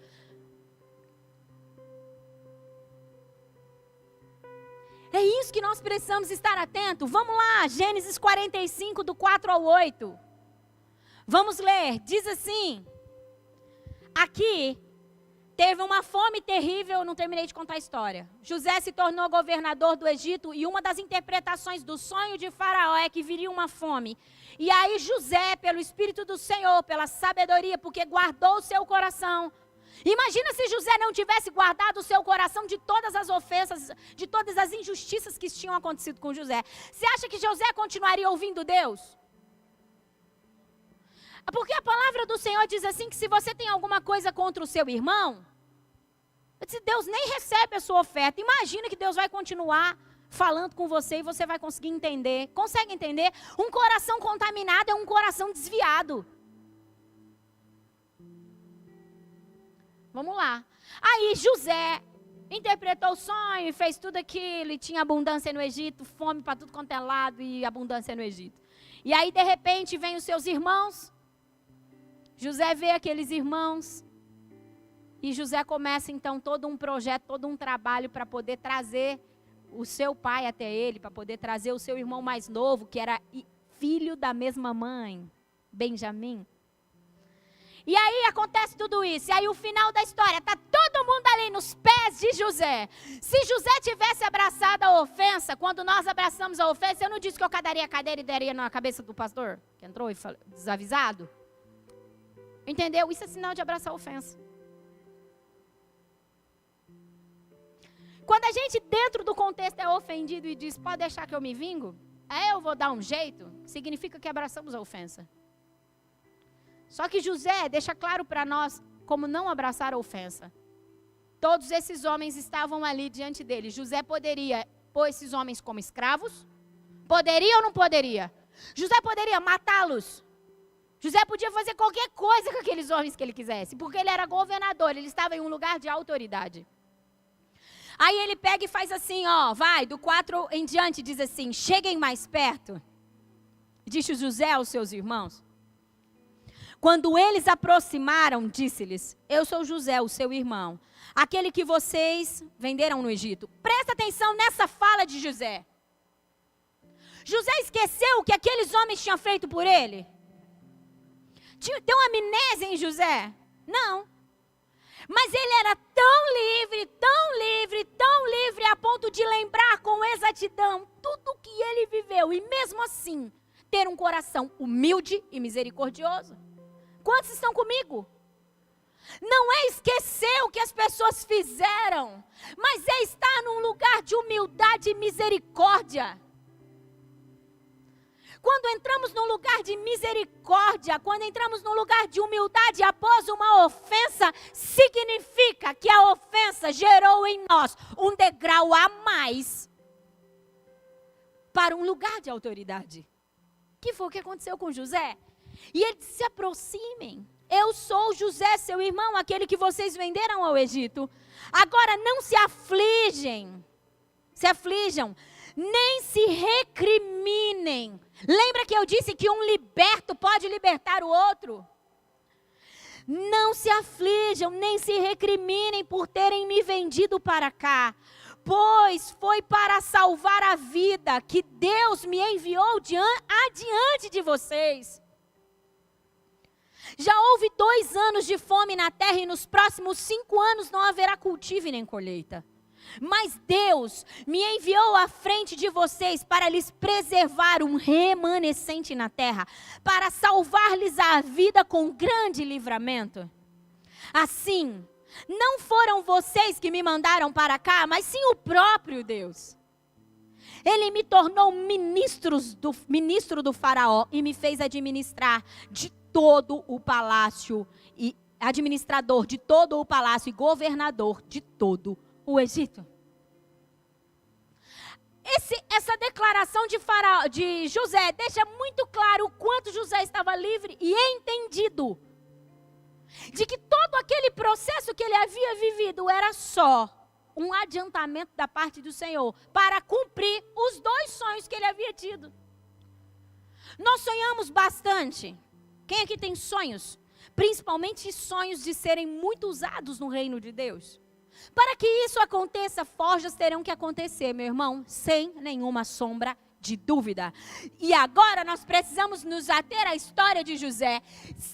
Speaker 1: É isso que nós precisamos estar atentos. Vamos lá, Gênesis 45, do 4 ao 8. Vamos ler, diz assim. Aqui, teve uma fome terrível, não terminei de contar a história. José se tornou governador do Egito e uma das interpretações do sonho de Faraó é que viria uma fome. E aí José, pelo Espírito do Senhor, pela sabedoria, porque guardou o seu coração. Imagina se José não tivesse guardado o seu coração de todas as ofensas, de todas as injustiças que tinham acontecido com José. Você acha que José continuaria ouvindo Deus? Porque a palavra do Senhor diz assim, que se você tem alguma coisa contra o seu irmão, Deus nem recebe a sua oferta. Imagina que Deus vai continuar falando com você e você vai conseguir entender. Consegue entender? Um coração contaminado é um coração desviado. Vamos lá. Aí José interpretou o sonho e fez tudo aquilo. E tinha abundância no Egito, fome para tudo quanto é lado e abundância no Egito. E aí de repente vem os seus irmãos. José vê aqueles irmãos. E José começa então todo um projeto, todo um trabalho para poder trazer o seu pai até ele. Para poder trazer o seu irmão mais novo, que era filho da mesma mãe, Benjamim. E aí acontece tudo isso. E aí o final da história, está todo mundo ali nos pés de José. Se José tivesse abraçado a ofensa, quando nós abraçamos a ofensa, eu não disse que eu cadaria a cadeira e daria na cabeça do pastor, que entrou e falou, desavisado. Entendeu? Isso é sinal de abraçar a ofensa. Quando a gente dentro do contexto é ofendido e diz, pode deixar que eu me vingo, eu vou dar um jeito, significa que abraçamos a ofensa. Só que José deixa claro para nós como não abraçar a ofensa. Todos esses homens estavam ali diante dele. José poderia pôr esses homens como escravos? Poderia ou não poderia? José poderia matá-los. José podia fazer qualquer coisa com aqueles homens que ele quisesse, porque ele era governador, ele estava em um lugar de autoridade. Aí ele pega e faz assim, vai, do 4 em diante, diz assim, cheguem mais perto. Disse José aos seus irmãos. Quando eles aproximaram, disse-lhes, eu sou José, o seu irmão, aquele que vocês venderam no Egito. Presta atenção nessa fala de José. José esqueceu o que aqueles homens tinham feito por ele? Tem uma amnésia em José? Não. Mas ele era tão livre, tão livre, tão livre, a ponto de lembrar com exatidão tudo o que ele viveu. E mesmo assim, ter um coração humilde e misericordioso. Quantos estão comigo? Não é esquecer o que as pessoas fizeram, mas é estar num lugar de humildade e misericórdia. Quando entramos num lugar de misericórdia, quando entramos num lugar de humildade após uma ofensa, significa que a ofensa gerou em nós um degrau a mais para um lugar de autoridade. Que foi o que aconteceu com José? E ele disse, se aproximem. Eu sou José, seu irmão, aquele que vocês venderam ao Egito. Agora não se aflijam, nem se recriminem. Lembra que eu disse que um liberto pode libertar o outro? Não se aflijam, nem se recriminem por terem me vendido para cá, pois foi para salvar a vida que Deus me enviou adiante de vocês. Já houve 2 anos de fome na terra e nos próximos 5 anos não haverá cultivo e nem colheita. Mas Deus me enviou à frente de vocês para lhes preservar um remanescente na terra, para salvar-lhes a vida com grande livramento. Assim, não foram vocês que me mandaram para cá, mas sim o próprio Deus. Ele me tornou ministro do faraó e me fez administrar de todo o palácio e administrador de todo o palácio e governador de todo o Egito. Essa declaração de José deixa muito claro o quanto José estava livre e entendido de que todo aquele processo que ele havia vivido era só um adiantamento da parte do Senhor para cumprir os 2 sonhos que ele havia tido. Nós sonhamos bastante. Quem aqui tem sonhos? Principalmente sonhos de serem muito usados no reino de Deus. Para que isso aconteça, forjas terão que acontecer, meu irmão, sem nenhuma sombra de dúvida. E agora nós precisamos nos ater à história de José.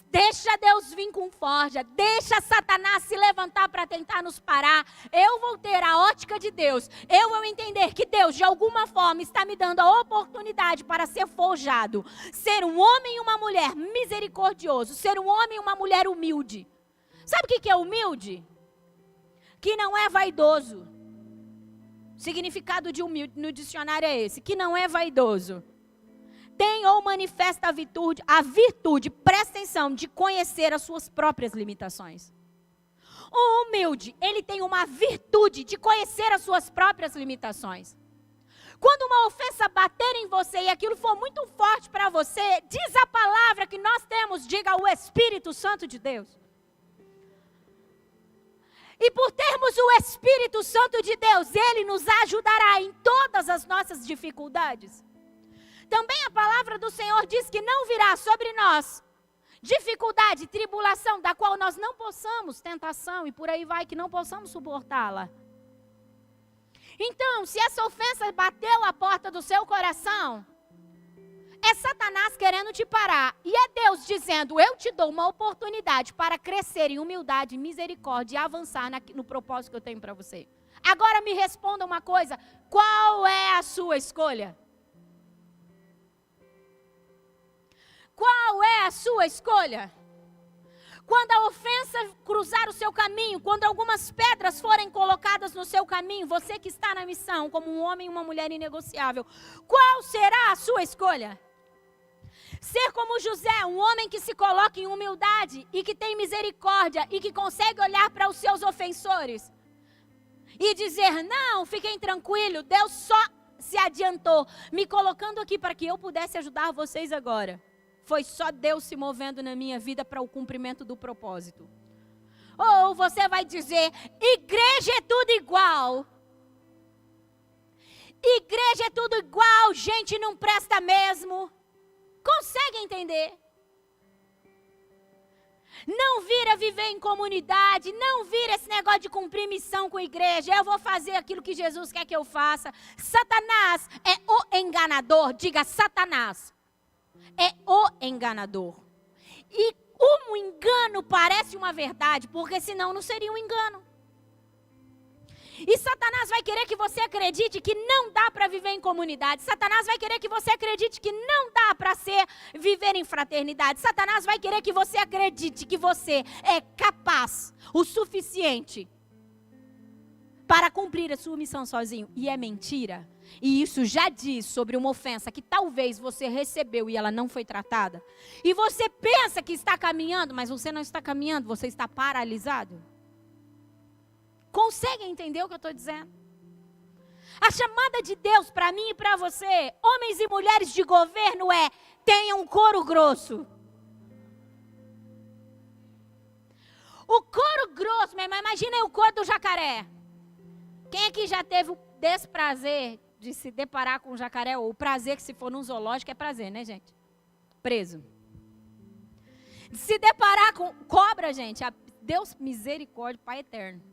Speaker 1: Deixa Deus vir com forja, deixa Satanás se levantar para tentar nos parar. Eu vou ter a ótica de Deus. Eu vou entender que Deus, de alguma forma, está me dando a oportunidade para ser forjado. Ser um homem e uma mulher misericordioso. Ser um homem e uma mulher humilde. Sabe o que é humilde? Que não é vaidoso. O significado de humilde no dicionário é esse, que não é vaidoso. Tem ou manifesta a virtude, presta atenção, de conhecer as suas próprias limitações. O humilde, ele tem uma virtude de conhecer as suas próprias limitações. Quando uma ofensa bater em você e aquilo for muito forte para você, diz a palavra que nós temos, diga o Espírito Santo de Deus. E por termos o Espírito Santo de Deus, Ele nos ajudará em todas as nossas dificuldades. Também a palavra do Senhor diz que não virá sobre nós dificuldade, tribulação, da qual nós não possamos, tentação e por aí vai, que não possamos suportá-la. Então, se essa ofensa bateu a porta do seu coração, é Satanás querendo te parar. E é Deus dizendo, eu te dou uma oportunidade para crescer em humildade, misericórdia e avançar no propósito que eu tenho para você. Agora me responda uma coisa, qual é a sua escolha? Qual é a sua escolha? Quando a ofensa cruzar o seu caminho, quando algumas pedras forem colocadas no seu caminho, você que está na missão, como um homem e uma mulher inegociável, qual será a sua escolha? Ser como José, um homem que se coloca em humildade e que tem misericórdia e que consegue olhar para os seus ofensores e dizer, não, fiquem tranquilos, Deus só se adiantou, me colocando aqui para que eu pudesse ajudar vocês agora. Foi só Deus se movendo na minha vida para o cumprimento do propósito. Ou você vai dizer, igreja é tudo igual. Igreja é tudo igual, gente não presta mesmo. Consegue entender? Não vira viver em comunidade, não vira esse negócio de cumprir missão com a igreja. Eu vou fazer aquilo que Jesus quer que eu faça. Satanás é o enganador, diga Satanás. É o enganador. E um engano parece uma verdade, porque senão não seria um engano. E Satanás vai querer que você acredite que não dá para viver em comunidade. Satanás vai querer que você acredite que não dá para viver em fraternidade. Satanás vai querer que você acredite que você é capaz o suficiente para cumprir a sua missão sozinho. E é mentira. E isso já diz sobre uma ofensa que talvez você recebeu e ela não foi tratada. E você pensa que está caminhando, mas você não está caminhando, você está paralisado. Consegue entender o que eu estou dizendo? A chamada de Deus para mim e para você, homens e mulheres de governo, é: tenham um couro grosso. O couro grosso, mas imagina o couro do jacaré. Quem aqui já teve o desprazer de se deparar com um jacaré, ou o prazer que se for num zoológico é prazer, né, gente? Preso. De se deparar com cobra, gente, Deus misericórdia, Pai eterno.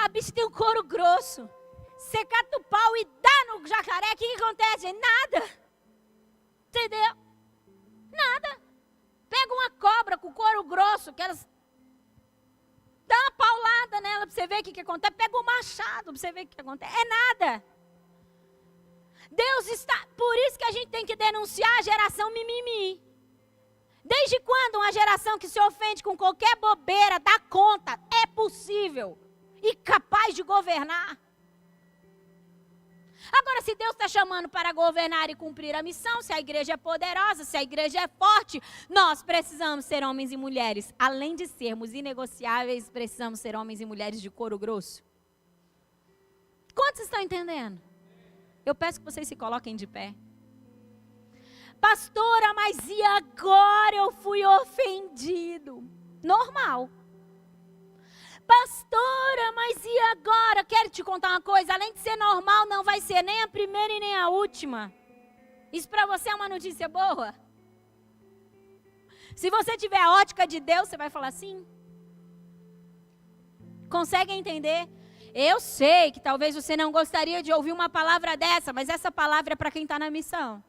Speaker 1: A bicha tem um couro grosso. Você cata o pau e dá no jacaré, o que acontece, gente? Nada. Entendeu? Nada. Pega uma cobra com couro grosso, que elas... dá uma paulada nela para você ver o que acontece. Pega um machado para você ver o que acontece. É nada. Deus está... Por isso que a gente tem que denunciar a geração mimimi. Desde quando uma geração que se ofende com qualquer bobeira dá conta? É possível e capaz de governar. Agora, se Deus está chamando para governar e cumprir a missão, se a igreja é poderosa, se a igreja é forte, nós precisamos ser homens e mulheres. Além de sermos inegociáveis, precisamos ser homens e mulheres de couro grosso. Quantos estão entendendo? Eu peço que vocês se coloquem de pé. Pastora, mas e agora eu fui ofendido? Normal. Pastora, mas e agora? Quero te contar uma coisa, além de ser normal, não vai ser nem a primeira e nem a última. Isso para você é uma notícia boa? Se você tiver a ótica de Deus, você vai falar assim? Consegue entender? Eu sei que talvez você não gostaria de ouvir uma palavra dessa, mas essa palavra é para quem está na missão.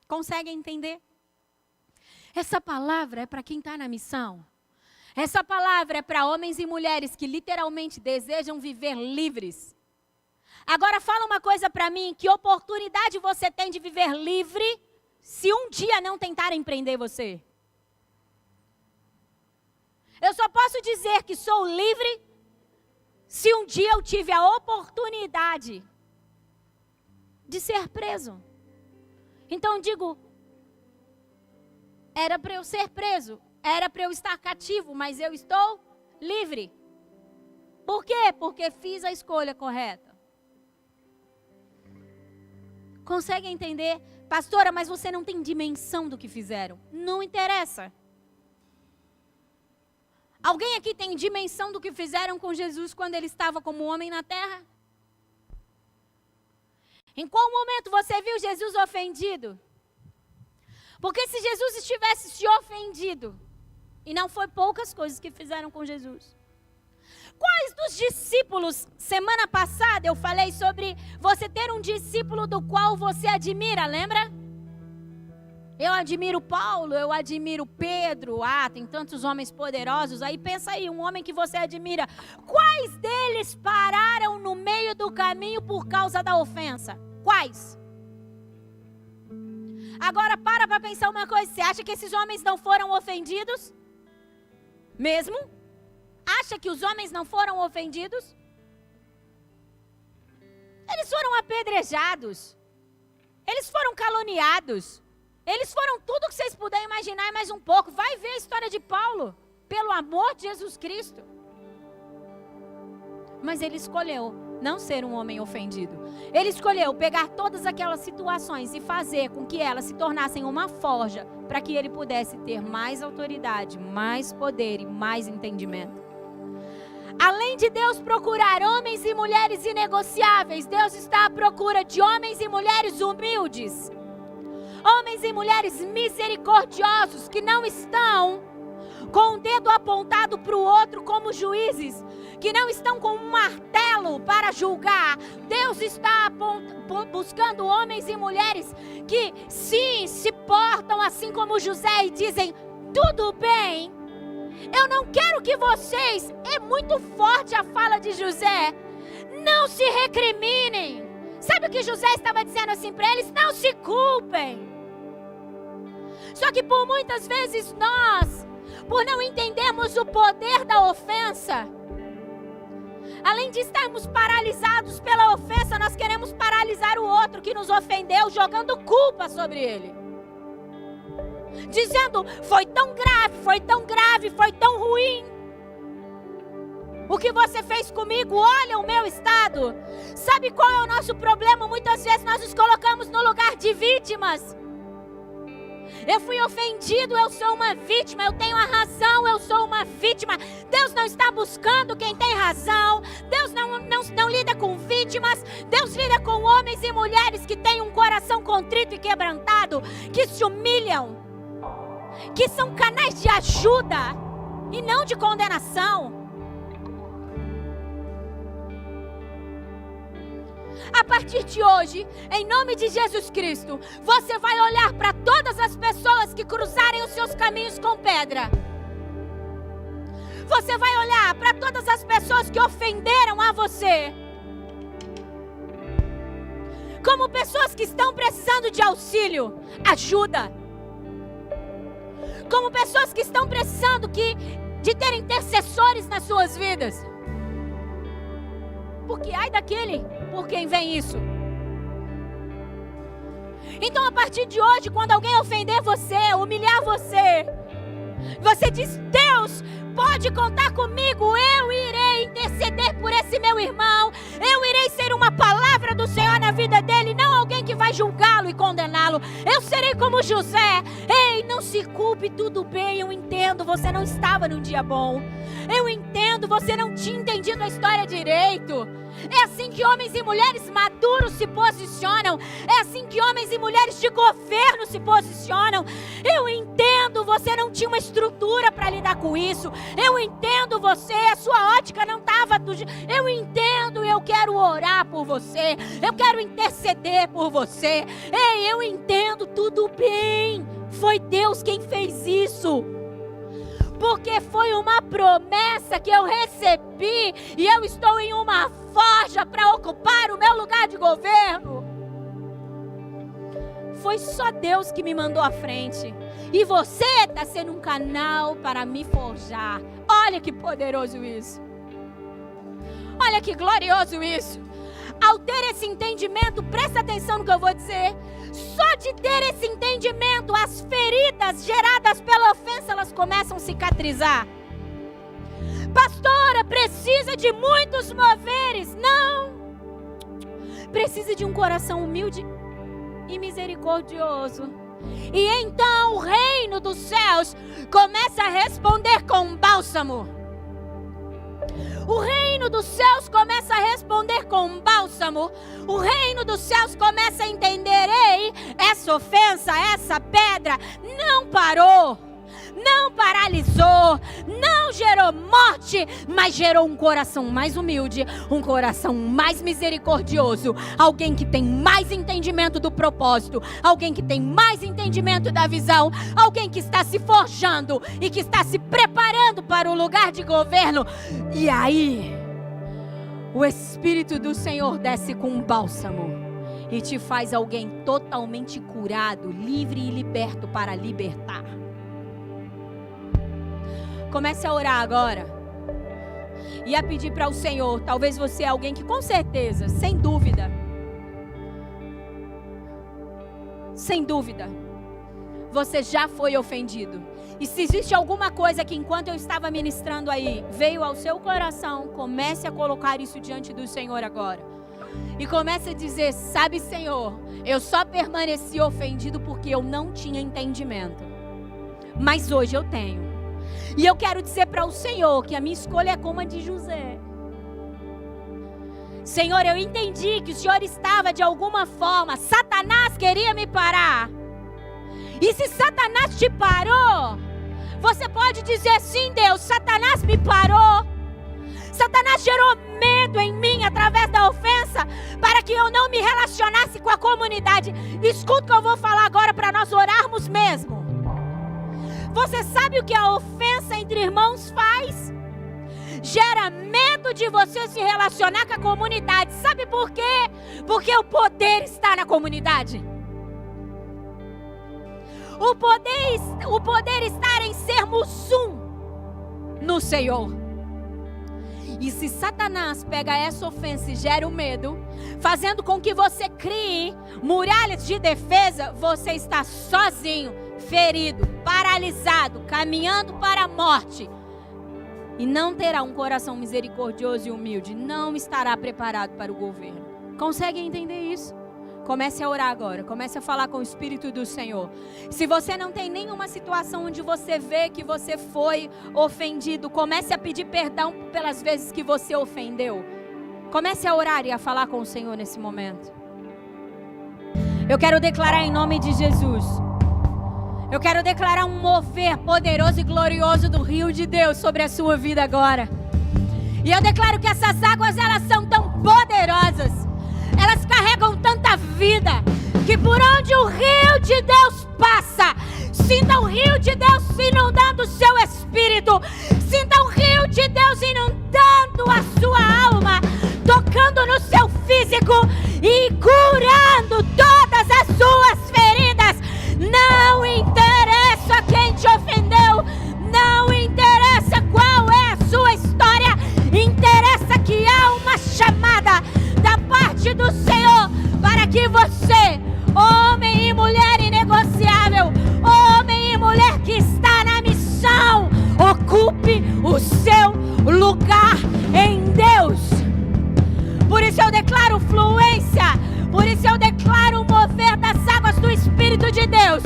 Speaker 1: Consegue entender? Essa palavra é para quem está na missão. Essa palavra é para homens e mulheres que literalmente desejam viver livres. Agora fala uma coisa para mim, que oportunidade você tem de viver livre se um dia não tentarem prender você? Eu só posso dizer que sou livre se um dia eu tive a oportunidade de ser preso. Então digo, era para eu ser preso. Era para eu estar cativo, mas eu estou livre. Por quê? Porque fiz a escolha correta. Consegue entender? Pastora, mas você não tem dimensão do que fizeram. Não interessa. Alguém aqui tem dimensão do que fizeram com Jesus quando ele estava como homem na terra? Em qual momento você viu Jesus ofendido? Porque se Jesus estivesse se ofendido, e não foi poucas coisas que fizeram com Jesus. Quais dos discípulos, semana passada eu falei sobre você ter um discípulo do qual você admira, lembra? Eu admiro Paulo, eu admiro Pedro, tem tantos homens poderosos, aí pensa aí, um homem que você admira. Quais deles pararam no meio do caminho por causa da ofensa? Quais? Agora para pensar uma coisa, você acha que esses homens não foram ofendidos? Mesmo? Acha que os homens não foram ofendidos? Eles foram apedrejados. Eles foram caluniados. Eles foram tudo que vocês puderem imaginar e mais um pouco. Vai ver a história de Paulo. Pelo amor de Jesus Cristo. Mas ele escolheu não ser um homem ofendido. Ele escolheu pegar todas aquelas situações e fazer com que elas se tornassem uma forja para que ele pudesse ter mais autoridade, mais poder e mais entendimento. Além de Deus procurar homens e mulheres inegociáveis, Deus está à procura de homens e mulheres humildes. Homens e mulheres misericordiosos que não estão com o dedo apontado para o outro como juízes, que não estão com um martelo para julgar. Deus está buscando homens e mulheres que sim, se portam assim como José e dizem, tudo bem, eu não quero que vocês, é muito forte a fala de José, não se recriminem. Sabe o que José estava dizendo assim para eles? Não se culpem. Só que por muitas vezes nós, por não entendermos o poder da ofensa, além de estarmos paralisados pela ofensa, nós queremos paralisar o outro que nos ofendeu, jogando culpa sobre ele. Dizendo, foi tão grave, foi tão ruim. O que você fez comigo, olha o meu estado. Sabe qual é o nosso problema? Muitas vezes nós nos colocamos no lugar de vítimas. Eu fui ofendido, eu sou uma vítima. Eu tenho a razão, eu sou uma vítima. Deus não está buscando quem tem razão. Deus não lida com vítimas. Deus lida com homens e mulheres que têm um coração contrito e quebrantado, que se humilham, que são canais de ajuda e não de condenação. A partir de hoje, em nome de Jesus Cristo, você vai olhar para todas as pessoas que cruzarem os seus caminhos com pedra. Você vai olhar para todas as pessoas que ofenderam a você como pessoas que estão precisando de auxílio, ajuda. Como pessoas que estão precisando de ter intercessores nas suas vidas. porque ai daquele por quem vem isso. Então, a partir de hoje, quando alguém ofender você, humilhar você, você diz: Deus, pode contar comigo, eu irei interceder por esse meu irmão, eu irei ser uma palavra do Senhor na vida dele, não alguém que vai julgá-lo e condená-lo. Eu serei como José. Ei, não se culpe, tudo bem, eu entendo, você não estava num dia bom. Eu entendo, você não tinha entendido a história direito. É assim que homens e mulheres maduros se posicionam. É assim que homens e mulheres de governo se posicionam. Eu entendo, você não tinha uma estrutura para lidar com isso. Eu entendo você, a sua ótica não estava do jeito. Eu entendo, eu quero orar por você. Eu quero interceder por você. Ei, eu entendo, tudo bem. Foi Deus quem fez isso. Porque foi uma promessa que eu recebi e eu estou em uma forja para ocupar o meu lugar de governo. Foi só Deus que me mandou à frente. E você está sendo um canal para me forjar. Olha que poderoso isso. Olha que glorioso isso. Ao ter esse entendimento, presta atenção no que eu vou dizer. Só de ter esse entendimento, as feridas geradas pela ofensa, elas começam a cicatrizar. Pastora, precisa de muitos moveres. Não. Precisa de um coração humilde e misericordioso. E então o reino dos céus começa a responder com bálsamo. O reino dos céus começa a responder com bálsamo. O reino dos céus começa a entender: ei, essa ofensa, essa pedra não parou, não paralisou, não gerou morte, mas gerou um coração mais humilde, um coração mais misericordioso, alguém que tem mais entendimento do propósito, alguém que tem mais entendimento da visão, alguém que está se forjando e que está se preparando para o lugar de governo. E aí, o Espírito do Senhor desce com um bálsamo e te faz alguém totalmente curado, livre e liberto para libertar. Comece a orar agora e a pedir para o Senhor. Talvez você é alguém que com certeza, sem dúvida, você já foi ofendido. E se existe alguma coisa que enquanto eu estava ministrando aí, veio ao seu coração, comece a colocar isso diante do Senhor agora. E comece a dizer: sabe, Senhor, eu só permaneci ofendido porque eu não tinha entendimento. Mas hoje eu tenho. E eu quero dizer para o Senhor que a minha escolha é como a de José. Senhor, eu entendi que o Senhor estava de alguma forma, Satanás queria me parar. E se Satanás te parou, você pode dizer: sim, Deus, Satanás me parou. Satanás gerou medo em mim através da ofensa, para que eu não me relacionasse com a comunidade. Escuta o que eu vou falar agora para nós orarmos mesmo. Você sabe o que a ofensa entre irmãos faz? Gera medo de você se relacionar com a comunidade. Sabe por quê? Porque o poder está na comunidade. O poder está em sermos um no Senhor. E se Satanás pega essa ofensa e gera o medo, fazendo com que você crie muralhas de defesa, você está sozinho, ferido, paralisado, caminhando para a morte. E não terá um coração misericordioso e humilde. Não estará preparado para o governo. Consegue entender isso? Comece a orar agora. Comece a falar com o Espírito do Senhor. Se você não tem nenhuma situação onde você vê que você foi ofendido, comece a pedir perdão pelas vezes que você ofendeu. Comece a orar e a falar com o Senhor nesse momento. Eu quero declarar em nome de Jesus. Eu quero declarar um mover poderoso e glorioso do rio de Deus sobre a sua vida agora. E eu declaro que essas águas, elas são tão poderosas, elas carregam tanta vida, que por onde o rio de Deus passa, sinta o rio de Deus inundando o seu espírito, sinta o rio de Deus inundando a sua alma, tocando no seu físico e curando todas as suas feridas. Não interessa quem te ofendeu, não interessa qual é a sua história, interessa que há uma chamada o seu lugar em Deus. Por isso eu declaro fluência, por isso eu declaro o mover das águas do Espírito de Deus,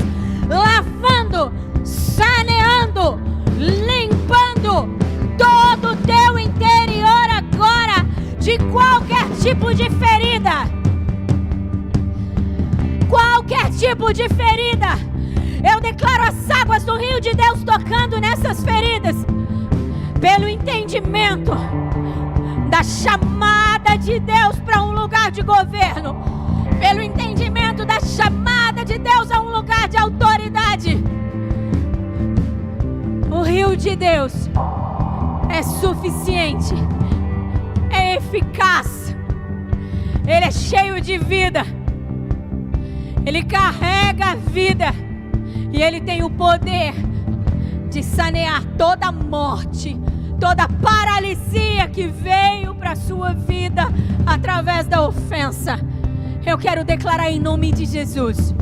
Speaker 1: lavando, saneando, limpando todo o teu interior agora de qualquer tipo de ferida. Qualquer tipo de ferida. Eu declaro as águas do rio de Deus tocando nessas feridas, pelo entendimento da chamada de Deus para um lugar de governo, pelo entendimento da chamada de Deus a um lugar de autoridade. O rio de Deus é suficiente, é eficaz, ele é cheio de vida, ele carrega a vida e ele tem o poder de sanear toda morte, toda paralisia que veio para a sua vida através da ofensa. Eu quero declarar em nome de Jesus.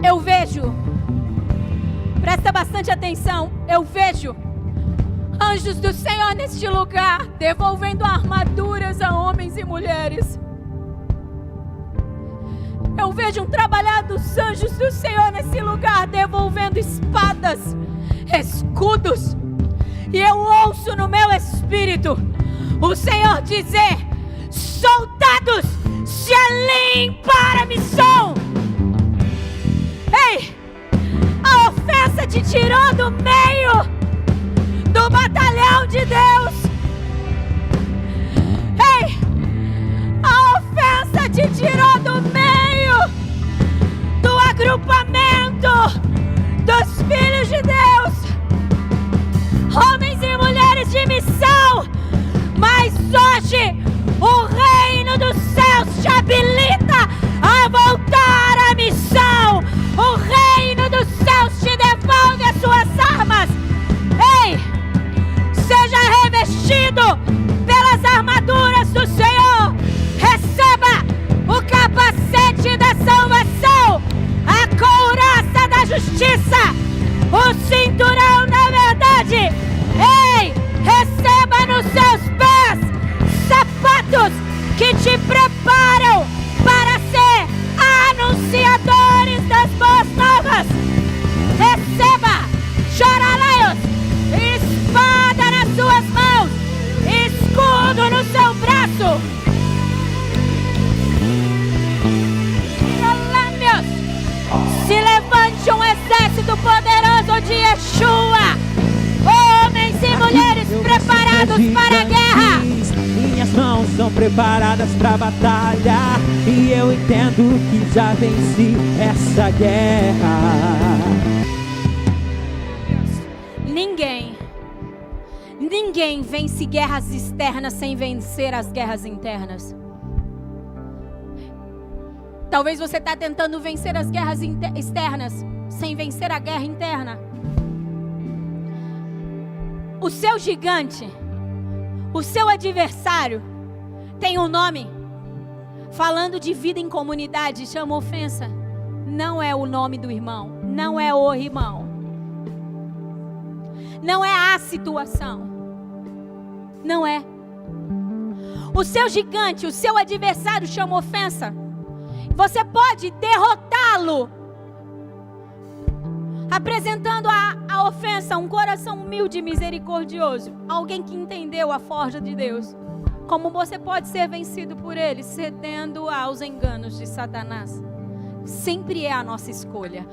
Speaker 1: Eu vejo, presta bastante atenção, eu vejo anjos do Senhor neste lugar, devolvendo armaduras a homens e mulheres. Eu vejo um trabalhar dos anjos do Senhor nesse lugar, devolvendo espadas, escudos. E eu ouço no meu espírito o Senhor dizer: soldados, se alinhem para a missão. Ei, a ofensa te tirou do meio do batalhão de Deus. Ei, a ofensa te tirou do meio do agrupamento dos filhos de Deus, homens e mulheres de missão. Mas hoje o reino dos céus te habilita a voltar à missão. O reino dos céus te devolve as suas armas. Ei, seja revestido pelas armaduras do Senhor. Receba o capacete da salvação, a couraça da justiça, o cinturão da verdade. Ei, receba nos seus pés sapatos que te preparam para ser anunciadores das boas novas. Receba, choralaios, espada nas suas mãos, escudo no seu braço. Se levante um exército poderoso de Yeshua, homens e mulheres preparados para a guerra.
Speaker 2: Minhas mãos são preparadas para a batalha, e eu entendo que já venci essa guerra.
Speaker 1: Ninguém vence guerras externas sem vencer as guerras internas. Talvez você está tentando vencer as guerras externas sem vencer a guerra interna. O seu gigante, o seu adversário, tem um nome. Falando de vida em comunidade, chama ofensa. Não é o nome do irmão, não é o irmão, não é a situação, não é. O seu gigante, o seu adversário chama ofensa. Você pode derrotá-lo apresentando a ofensa, um coração humilde e misericordioso, alguém que entendeu a forja de Deus. Como você pode ser vencido por ele? Cedendo aos enganos de Satanás. Sempre é a nossa escolha.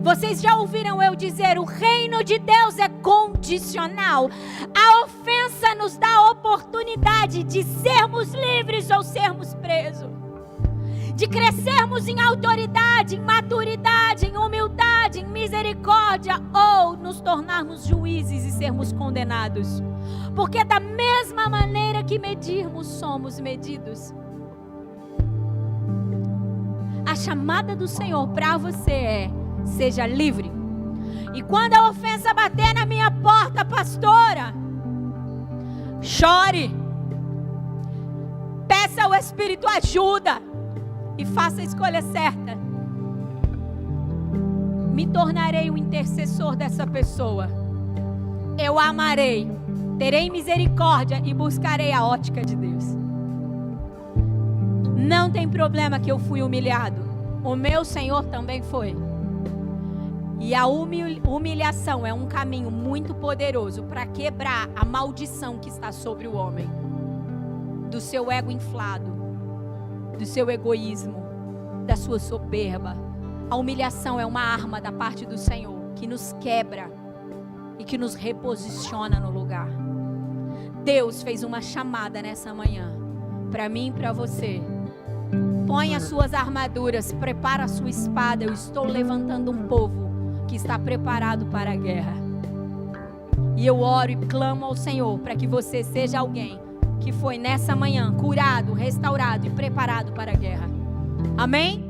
Speaker 1: Vocês já ouviram eu dizer: o reino de Deus é condicional. A ofensa nos dá a oportunidade de sermos livres ou sermos presos, de crescermos em autoridade, em maturidade, em humildade, em misericórdia, ou nos tornarmos juízes e sermos condenados. Porque da mesma maneira que medirmos, somos medidos. A chamada do Senhor para você é: seja livre. E quando a ofensa bater na minha porta, pastora, chore, peça ao Espírito ajuda e faça a escolha certa. Me tornarei o intercessor dessa pessoa. Eu amarei terei misericórdia e buscarei a ótica de Deus. Não tem problema que eu fui humilhado. O meu Senhor também foi. E a humilhação é um caminho muito poderoso para quebrar a maldição que está sobre o homem. Do seu ego inflado, do seu egoísmo, da sua soberba. A humilhação é uma arma da parte do Senhor que nos quebra e que nos reposiciona no lugar. Deus fez uma chamada nessa manhã para mim e para você. Põe as suas armaduras, prepara a sua espada. Eu estou levantando um povo que está preparado para a guerra. E eu oro e clamo ao Senhor para que você seja alguém que foi nessa manhã curado, restaurado e preparado para a guerra. Amém?